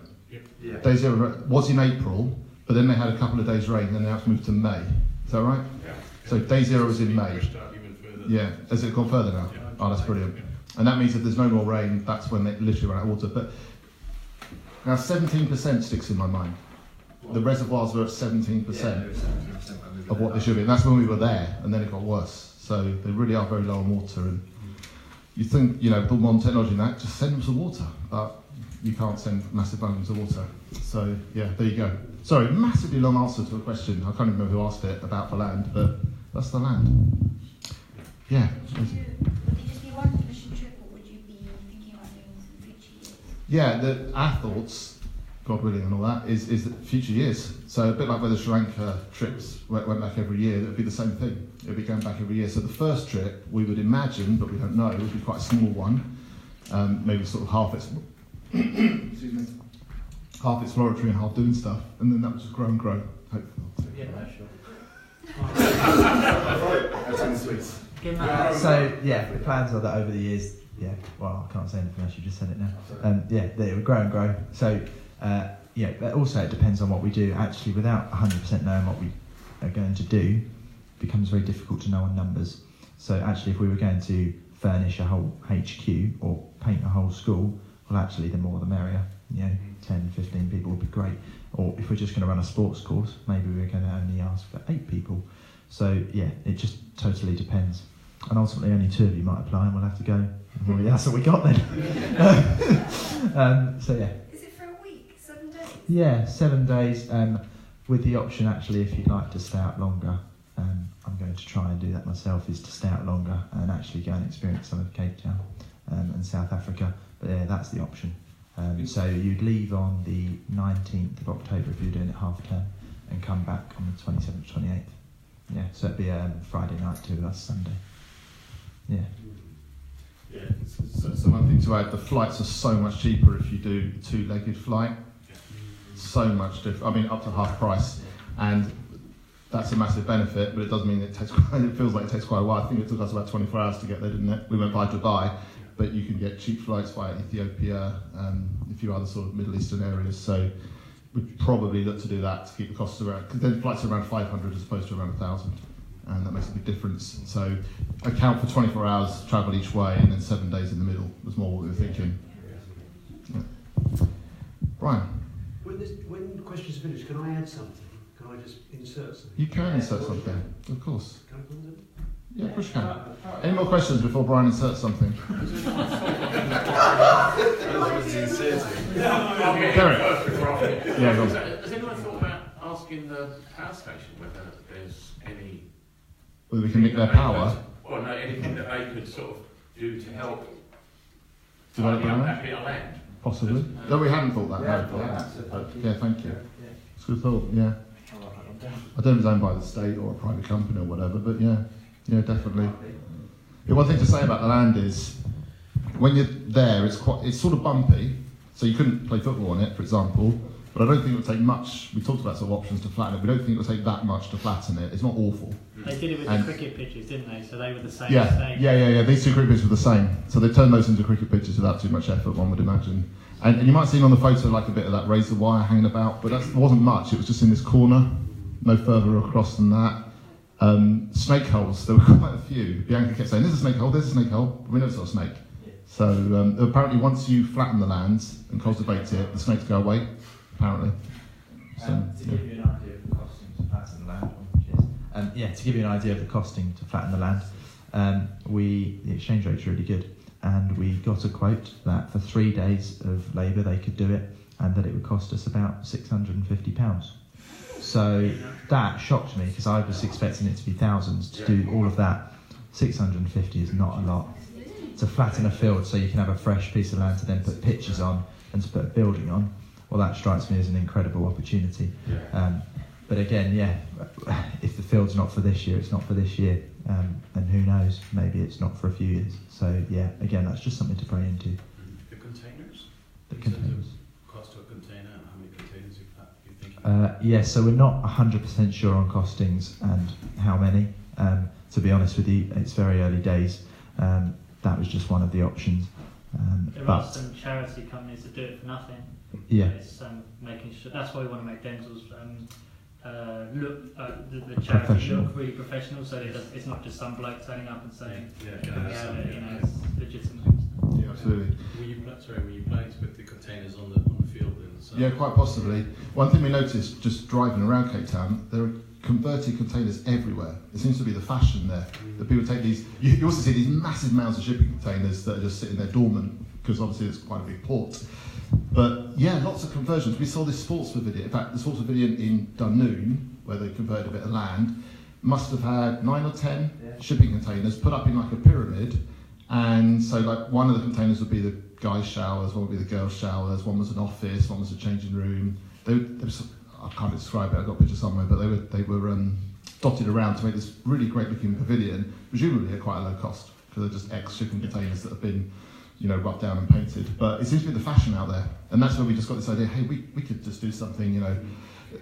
Yeah. Day zero was in April, but then they had a couple of days rain, and then now it's moved to May. Is that right? Yeah. So day zero is in May. Even further. Yeah. Has it gone further now? Yeah. Oh, that's brilliant. And that means if there's no more rain, that's when they literally run out of water. But Now 17% sticks in my mind. The reservoirs were at 17% of what they should be, and that's when we were there, and then it got worse. So they really are very low on water, and you think, with all modern technology and that, just send them some water, but you can't send massive volumes of water. So yeah, there you go. Sorry, massively long answer to a question. I can't even remember who asked it about the land, but that's the land. Yeah. Would it just be one mission trip, or would you be thinking about doing some future years? Yeah, our thoughts, God willing and all that, is that future years. So a bit like where the Sri Lanka trips went back every year, it would be the same thing. It would be going back every year. So the first trip, we would imagine, but we don't know, would be quite a small one. Maybe sort of half excuse me, half exploratory and half doing stuff. And then that would just grow and grow, hopefully. Yeah, sure. So yeah, the plans are that over the years, well, I can't say anything else, you just said it now. They would grow and grow. So but also it depends on what we do. Actually, without 100% knowing what we are going to do, it becomes very difficult to know on numbers. So actually, if we were going to furnish a whole HQ or paint a whole school, well, actually, the more the merrier. 10, 15 people would be great. Or if we're just going to run a sports course, maybe we're going to only ask for 8 people. So yeah, it just totally depends. And ultimately, only 2 of you might apply, and we'll have to go. Well, that's what we got then. So yeah. Is it for a week, 7 days? Yeah, 7 days, with the option actually, if you'd like to stay out longer. I'm going to try and do that myself, is to stay out longer and actually go and experience some of Cape Town and South Africa. But yeah, that's the option. So you'd leave on the 19th of October if you're doing it half term, and come back on the 27th, 28th. Yeah, so it'd be Friday night to us Sunday. Yeah. Yeah. So one thing to add: the flights are so much cheaper if you do a 2-legged flight. So much different. I mean, up to half price, and that's a massive benefit. But it does mean it takes. It feels like it takes quite a while. I think it took us about 24 hours to get there, didn't it? We went by Dubai, but you can get cheap flights via Ethiopia, a few other sort of Middle Eastern areas. So we'd probably look to do that to keep the costs around. Because then flights are around 500 as opposed to around 1,000. And that makes a big difference. So account for 24 hours travel each way, and then 7 days in the middle was more what we were thinking. Yeah. Brian? When the questions are finished, can I add something? Can I just insert something? You can insert something, of course. Can I put it? Yeah, of course you can. Any more questions before Brian inserts something? Derek? Yeah, go on. Has anyone thought about asking the power station whether there's any... Whether we can nick their power? Well, no, anything that they could sort of do to help develop that bit of land? Possibly. No, we hadn't thought that. Yeah, thank you. It's a good thought, yeah. I don't know if it's owned by the state or a private company or whatever, but yeah, definitely. Yeah, one thing to say about the land is, when you're there, it's sort of bumpy, so you couldn't play football on it, for example, but I don't think it would take much. We talked about sort of options to flatten it. We don't think it would take that much to flatten it. It's not awful. They did it with the cricket pitches, didn't they? So they were the same. Yeah. These 2 cricket pitches were the same. So they turned those into cricket pitches without too much effort, one would imagine. And you might see on the photo like a bit of that razor wire hanging about, but it wasn't much. It was just in this corner, no further across than that. Snake holes, there were quite a few. Bianca kept saying, there's a snake hole, there's a snake hole, but we never saw a snake. So apparently once you flatten the lands and cultivate it, the snakes go away, apparently. So, to give you an idea of the costing to flatten the land, to give you an idea of the costing to flatten the land, the exchange rate's really good, and we got a quote that for 3 days of labour they could do it, and that it would cost us about £650. So that shocked me, because I was expecting it to be thousands to do all of that. 650 is not a lot. To flatten a field so you can have a fresh piece of land to then put pitches on and to put a building on, well, that strikes me as an incredible opportunity. But again, if the field's not for this year, it's not for this year. And who knows, maybe it's not for a few years. So again, that's just something to pray into. The containers? The containers. Cost of a container, and how many containers you thinking? So we're not 100% sure on costings and how many. To be honest with you, it's very early days. That was just one of the options. There are some charity companies that do it for nothing. Yeah. It's making sure, that's why we want to make Denzel's the charity look really professional, so it's not just some bloke turning up and saying, it's legitimate. Yeah, absolutely. Were you planning to put the containers on the field then? So. Yeah, quite possibly. One thing we noticed just driving around Cape Town, there are converted containers everywhere. It seems to be the fashion there. That people take these, you also see these massive mounds of shipping containers that are just sitting there dormant, because obviously it's quite a big port. But yeah, lots of conversions. We saw this sports pavilion, in fact the sports pavilion in Dunoon, where they converted a bit of land, must have had 9 or 10 shipping containers put up in like a pyramid. And so like one of the containers would be the guys' showers, one would be the girls' showers, one was an office, one was a changing room. They were, I can't describe it, I've got a picture somewhere, but they were dotted around to make this really great looking pavilion, presumably at quite a low cost, because they're just ex-shipping containers that have been, you know, rubbed down and painted. But it seems to be the fashion out there, and that's where we just got this idea, hey, we could just do something, you know.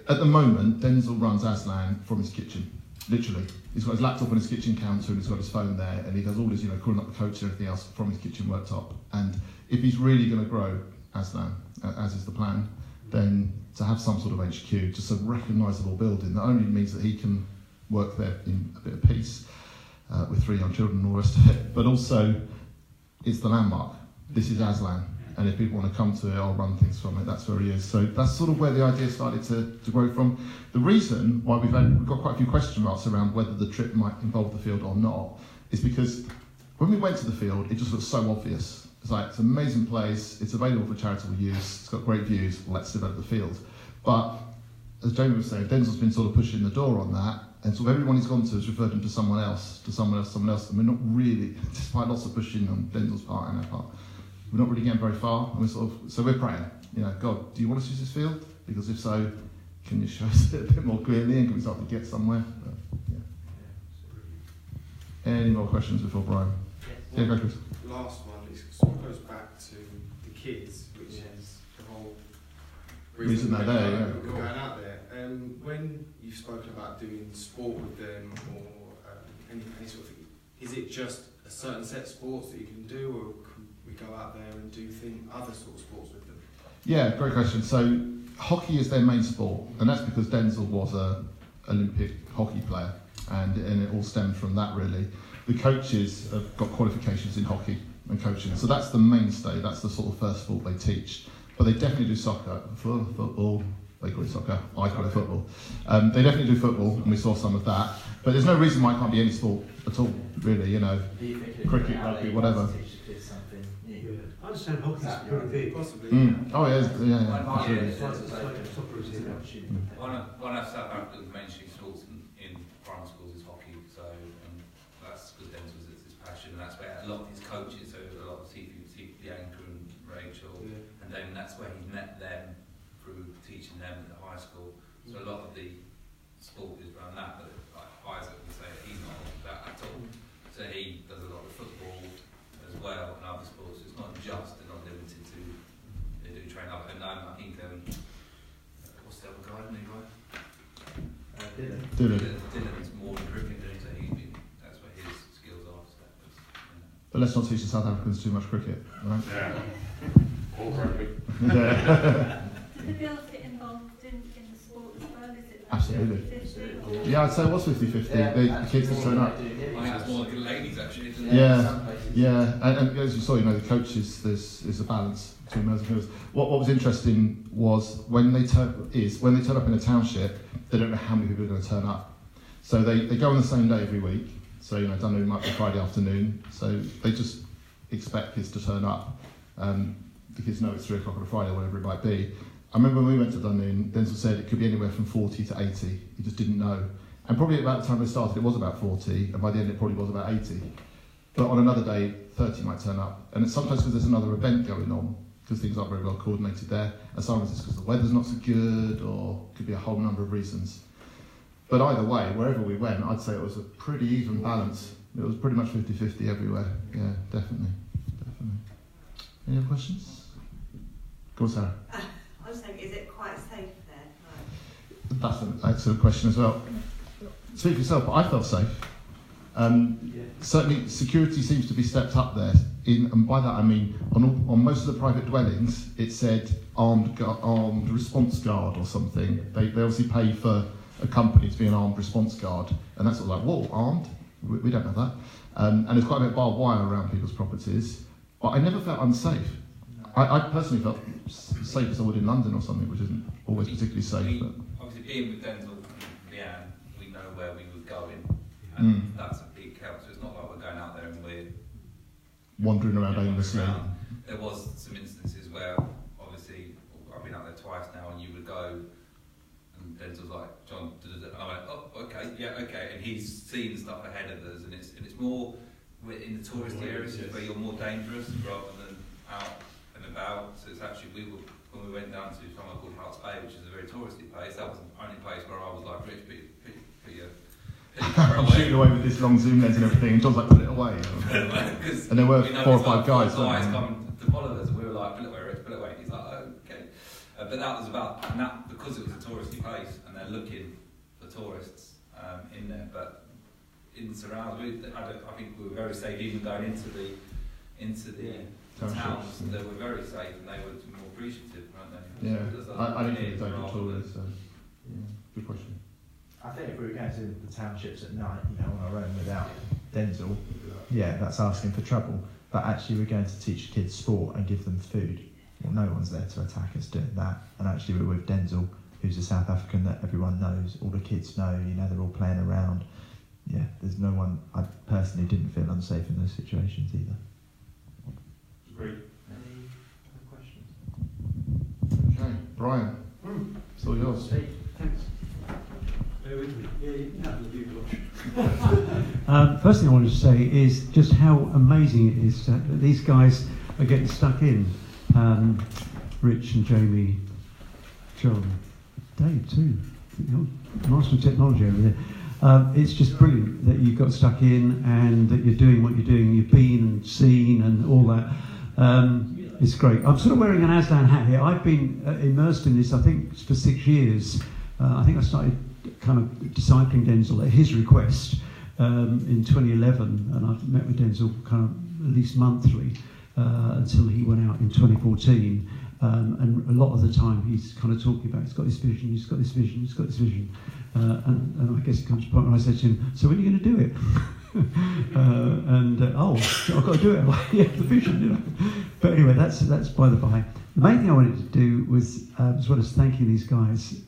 At the moment, Denzel runs Aslan from his kitchen, literally. He's got his laptop on his kitchen counter and he's got his phone there, and he does all his, you know, calling up the coach and everything else from his kitchen worktop. And if he's really going to grow Aslan, as is the plan, then to have some sort of HQ, just a recognisable building, that only means that he can work there in a bit of peace with 3 young children and all the rest of it, but also it's the landmark. This is Aslan, and if people want to come to it, I'll run things from it. That's where he is. So that's sort of where the idea started to grow from. The reason why we've got quite a few question marks around whether the trip might involve the field or not is because when we went to the field, it just looked so obvious. It's like, it's an amazing place, it's available for charitable use, it's got great views, let's develop the field. But, as Jamie was saying, Denzel's been sort of pushing the door on that, and sort of everyone he's gone to has referred him to someone else, and we're not really, despite lots of pushing on Denzel's part and our part, we're not really getting very far, and so we're praying, you know, God, do you want us to use this field? Because if so, can you show us it a bit more clearly, and can we start to get somewhere? But, yeah. Any more questions before Brian? Yeah, go Chris. Last one sort of goes back to the kids, which is the whole reason they're there, yeah. We're going out there. When you've spoken about doing sport with them or any sort of thing, is it just a certain set of sports that you can do, or can we go out there and do other sort of sports with them? Yeah, great question. So hockey is their main sport, and that's because Denzel was an Olympic hockey player, and it all stemmed from that really. The coaches have got qualifications in hockey and coaching, so that's the mainstay, that's the sort of first sport they teach. But they definitely do soccer, football, they call it soccer, I call it football. They definitely do football, and we saw some of that. But there's no reason why it can't be any sport at all, really, you know, cricket, rugby, whatever. I understand hockey's pretty big. Possibly. Oh, yeah, absolutely. One of South Africans mentioning sports in primary schools is hockey, so that's because Denzel's his passion, and that's where a lot of his coaches, so a lot of Bianca and Rachel, and then that's where he met them through teaching them at the high school. So a lot of the sport is around that, but like Isaac would say he's not that at all. So he does a lot of football as well and other sports. It's not just, they're not limited to, they do train up. And I think, what's the other guy, new guy? Dylan's more than cricket, so that's where his skills are. So But let's not teach the South Africans too much cricket, right? Yeah. Or rugby. Yeah. Do the girls get involved in the sport as well? Is it Absolutely. Yeah, I'd say it was 50-50. The kids that turn up. I think that's more like the ladies actually, isn't it? Yeah. And as you saw, you know, the coaches, there's a balance between males and females. What was interesting was when they turn up in a township, they don't know how many people are going to turn up. So they go on the same day every week. So, you know, Dunoon might be Friday afternoon. So they just expect kids to turn up. The kids know it's 3 o'clock on a Friday, whatever it might be. I remember when we went to Dunoon, Denzel said it could be anywhere from 40 to 80. He just didn't know. And probably about the time they started, it was about 40, and by the end it probably was about 80. But on another day, 30 might turn up. And it's sometimes because there's another event going on, because things aren't very well coordinated there. And sometimes it's because the weather's not so good, or it could be a whole number of reasons. But either way, wherever we went, I'd say it was a pretty even balance. It was pretty much 50-50 everywhere. Yeah, definitely. Any other questions? Go on, Sarah. I was thinking, is it quite safe there? That's an excellent question as well. Speak for yourself, but I felt safe. Certainly, security seems to be stepped up there. And by that I mean, on most of the private dwellings, it said armed response guard or something. They obviously pay for a company to be an armed response guard, and that's sort of like, whoa, armed? We don't have that. And there's quite a bit of barbed wire around people's properties. But I never felt unsafe. I personally felt safe as I would in London or something, which isn't always particularly safe. But Obviously, being with Denzel and Leanne, we know where we were going, and that's a big help. So it's not like we're going out there and we're wandering around aimlessly. There was some instances where, obviously, I've been out there twice now, and you would go, and Denzel's like, John, and I went, oh, okay, yeah, okay, and he's seen stuff ahead of us, and it's more in the touristy areas where you're more dangerous rather than out and about. So it's actually, when we went down to somewhere called Hart's Bay, which is a very touristy place, that was the only place where I was like, Rich, put your camera away. Shooting away with this long zoom lens and everything, and John's like, put it away. And there were 4 or 5 guys, weren't there? Coming to follow us, and we were like, put it away, Rich, put it away. He's like, oh, okay. But that was about, and that, because it was a touristy place, and they're looking for tourists in there, but in the surrounds, I think we were very safe, even going into the towns. They were very safe, and they were more appreciative, weren't they? Yeah, I didn't think it was open tourists, so yeah, good question. I think if we were going to the townships at night, on our own without Denzel, yeah, that's asking for trouble. But actually, we're going to teach kids sport and give them food. Well, no one's there to attack us doing that. And actually, we're with Denzel, who's a South African that everyone knows. All the kids know. They're all playing around. Yeah, there's no one. I personally didn't feel unsafe in those situations either. Agreed. Any other questions? Okay, Brian. It's all yours. Hey, thanks. Bear with me. Yeah, you can have the view. First thing I wanted to say is just how amazing it is that these guys are getting stuck in. Rich and Jamie, John, Dave too. Master of technology over there. It's just brilliant that you got stuck in and that you're doing what you're doing. You've been and seen and all that. It's great. I'm sort of wearing an Aslan hat here. I've been immersed in this, I think, for 6 years. I think I started kind of discipling Denzel at his request in 2011, and I've met with Denzel kind of at least monthly until he went out in 2014. And a lot of the time he's kind of talking about, he's got this vision, he's got this vision, he's got this vision. And I guess it comes to a point where I said to him, so when are you going to do it? I've got to do it. Yeah, the vision, But anyway, that's by the by. The main thing I wanted to do was, as well as thanking these guys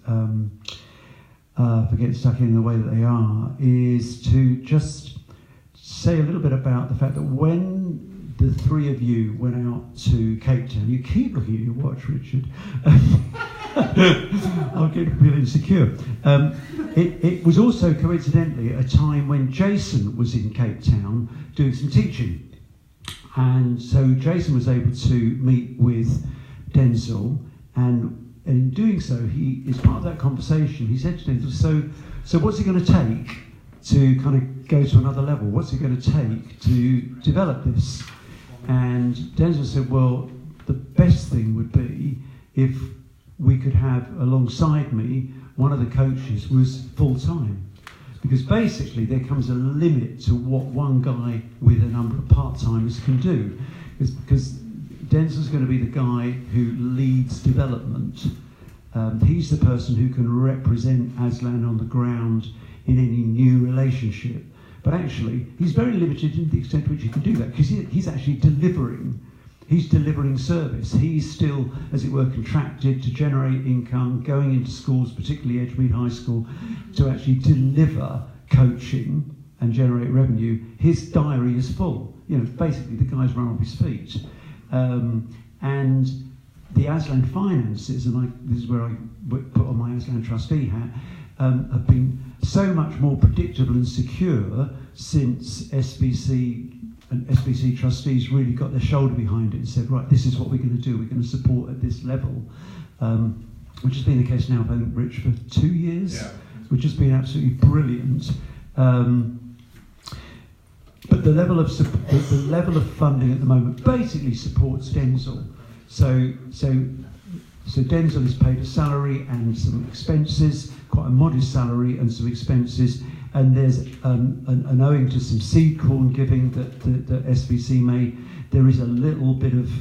for getting stuck in the way that they are, is to just say a little bit about the fact that when the three of you went out to Cape Town, you keep looking at your watch, Richard. I'll get real insecure. It was also coincidentally at a time when Jason was in Cape Town doing some teaching. And so Jason was able to meet with Denzel, and in doing so, he, as part of that conversation, he said to Denzel, so what's it going to take to kind of go to another level? What's it going to take to develop this? And Denzel said, well, the best thing would be if we could have alongside me, one of the coaches was full-time. Because basically there comes a limit to what one guy with a number of part-timers can do. Because Denzel's going to be the guy who leads development. He's the person who can represent Aslan on the ground in any new relationship. But actually, he's very limited in the extent to which he can do that, because he's actually delivering. He's delivering service. He's still, as it were, contracted to generate income, going into schools, particularly Edgemead High School, to actually deliver coaching and generate revenue. His diary is full. Basically the guy's run off his feet. And the Aslan finances, and this is where I put on my Aslan trustee hat, have been so much more predictable and secure since SBC and SBC trustees really got their shoulder behind it and said, right, this is what we're going to do, we're going to support at this level, which has been the case now, I think, Rich, for 2 years, which has been absolutely brilliant. But the level of funding at the moment basically supports Denzel. So Denzel is paid a salary and some expenses, quite a modest salary and some expenses, and there's an owing to some seed corn giving that SVC made, there is a little bit of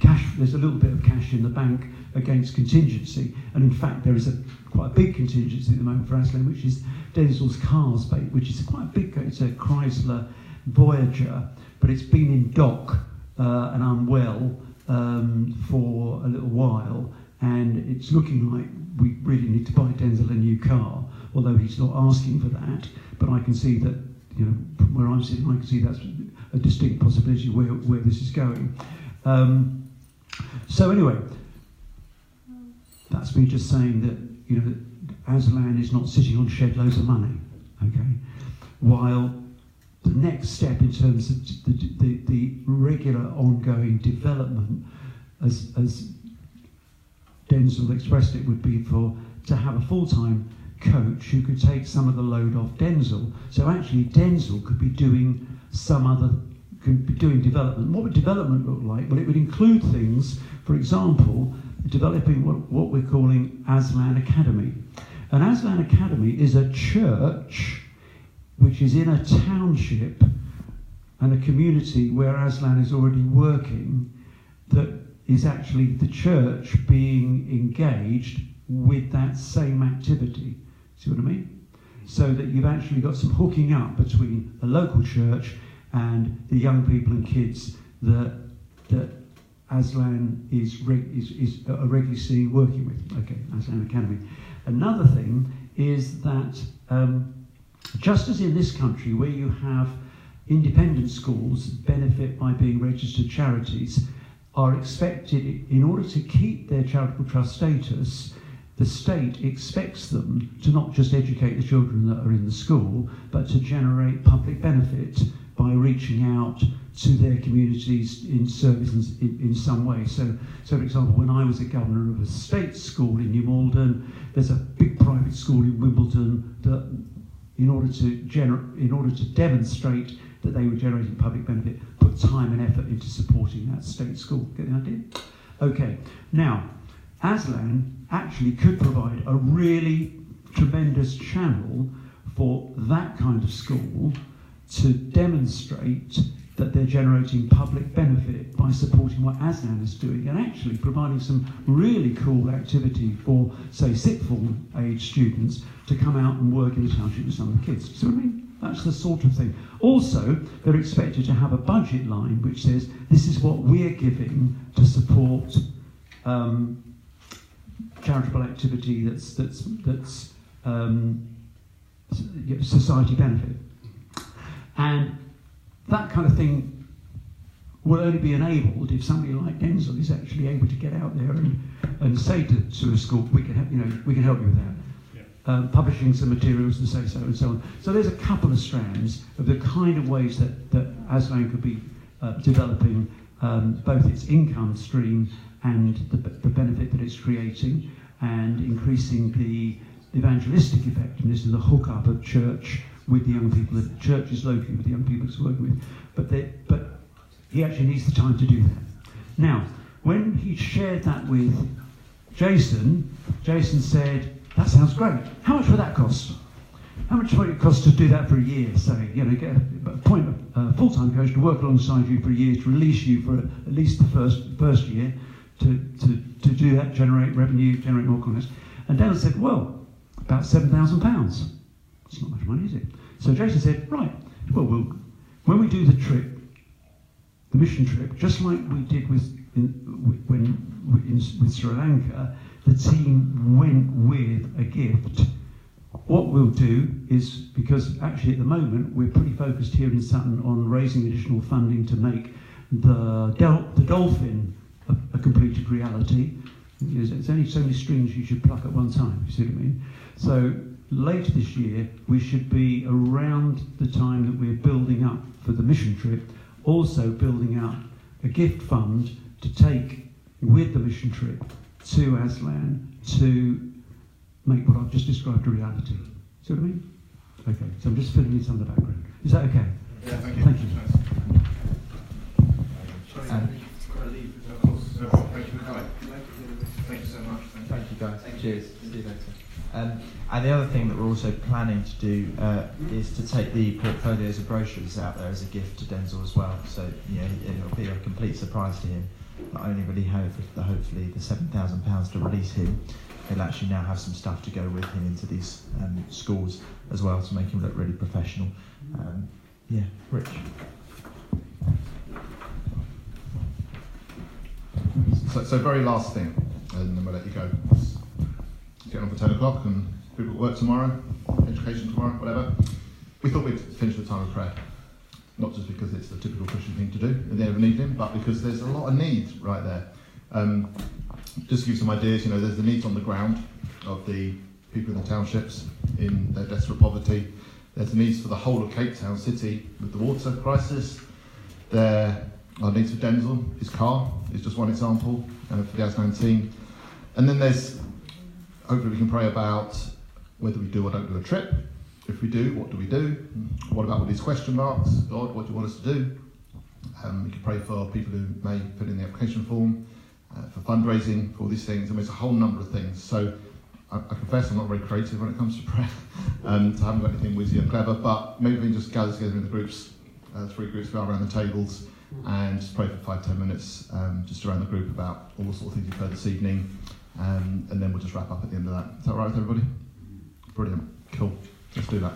cash. There's a little bit of cash in the bank against contingency, and in fact there is quite a big contingency at the moment for Aslan, which is Denzel's cars, which is quite a big. It's a Chrysler Voyager, but it's been in dock and unwell. for a little while, and it's looking like we really need to buy Denzel a new car, although he's not asking for that. But I can see that, you know, from where I'm sitting, I can see that's a distinct possibility where this is going. So anyway, that's me just saying that, you know, Aslan is not sitting on shed loads of money, okay? While the next step in terms of the regular ongoing development, as Denzel expressed it, would be to have a full-time coach who could take some of the load off Denzel. So actually Denzel could be doing development. What would development look like? Well, it would include things, for example, developing what we're calling Aslan Academy. An Aslan Academy is a church which is in a township and a community where Aslan is already working, that is actually the church being engaged with that same activity. See what I mean? So that you've actually got some hooking up between the local church and the young people and kids that Aslan is regularly seeing working with. Okay, Aslan Academy. Another thing is that just as in this country where you have independent schools benefit by being registered charities, are expected, in order to keep their charitable trust status, the state expects them to not just educate the children that are in the school, but to generate public benefit by reaching out to their communities in service in some way. So for example, when I was a governor of a state school in New Malden, there's a big private school in Wimbledon that, in order to demonstrate that they were generating public benefit, put time and effort into supporting that state school. Get the idea? Okay, now, Aslan actually could provide a really tremendous channel for that kind of school to demonstrate that they're generating public benefit by supporting what Aslan is doing, and actually providing some really cool activity for, say, sixth form age students to come out and work in the township with some of the kids. See what I mean? That's the sort of thing. Also, they're expected to have a budget line which says, this is what we're giving to support charitable activity that's society benefit. And that kind of thing will only be enabled if somebody like Denzel is actually able to get out there and say to a school, we can help you with that. Yeah. Publishing some materials to say so and so on. So there's a couple of strands of the kind of ways that Aslan could be developing both its income stream and the benefit that it's creating, and increasing the evangelistic effectiveness of the hookup of church with the young people, that the church is locally with the young people it's working with. But he actually needs the time to do that. Now, when he shared that with Jason said, that sounds great. How much would that cost? How much would it cost to do that for a year, say? You know, get a full-time coach to work alongside you for a year, to release you for at least the first year, to do that, generate revenue, generate more contacts. And Dale said, well, about £7,000. It's not much money, is it? So Jason said, right, well, when we do the trip, the mission trip, just like we did with Sri Lanka, the team went with a gift. What we'll do is, because actually at the moment we're pretty focused here in Sutton on raising additional funding to make the dolphin a completed reality. It's only so many strings you should pluck at one time, you see what I mean? So later this year, we should be around the time that we're building up for the mission trip, also building up a gift fund to take with the mission trip to Aslan to make what I've just described a reality. See what I mean? Okay, so I'm just filling in some of the background. Is that okay? Yeah, thank you. Thank you. Thank you so much. Thank you guys. Cheers. See you later. And the other thing that we're also planning to do is to take the portfolios of brochures out there as a gift to Denzel as well. So it'll be a complete surprise to him. Not only will he have hopefully the £7,000 to release him, he'll actually now have some stuff to go with him into these schools as well to make him look really professional. Rich. So very last thing, and then we'll let you go. It's getting on for 10 o'clock and people at work tomorrow, education tomorrow, whatever. We thought we'd finish the time with prayer. Not just because it's the typical Christian thing to do at the end of an evening, but because there's a lot of needs right there. Just to give you some ideas, there's the needs on the ground of the people in the townships in their desperate poverty. There's the needs for the whole of Cape Town City with the water crisis. There are needs for Denzel, his car is just one example, and for the Aslan team. And then there's, hopefully we can pray about whether we do or don't do a trip. If we do, what do we do? What about all these question marks? God, what do you want us to do? We can pray for people who may fill in the application form, for fundraising, for all these things. I mean, it's a whole number of things. So I confess I'm not very creative when it comes to prayer. So I haven't got anything whizzy and clever, but maybe we can just gather together in the groups, 3 groups, go around the tables and just pray for 5-10 minutes just around the group about all the sort of things you've heard this evening. And then we'll just wrap up at the end of that. Is that all right with everybody? Brilliant. Cool. Let's do that.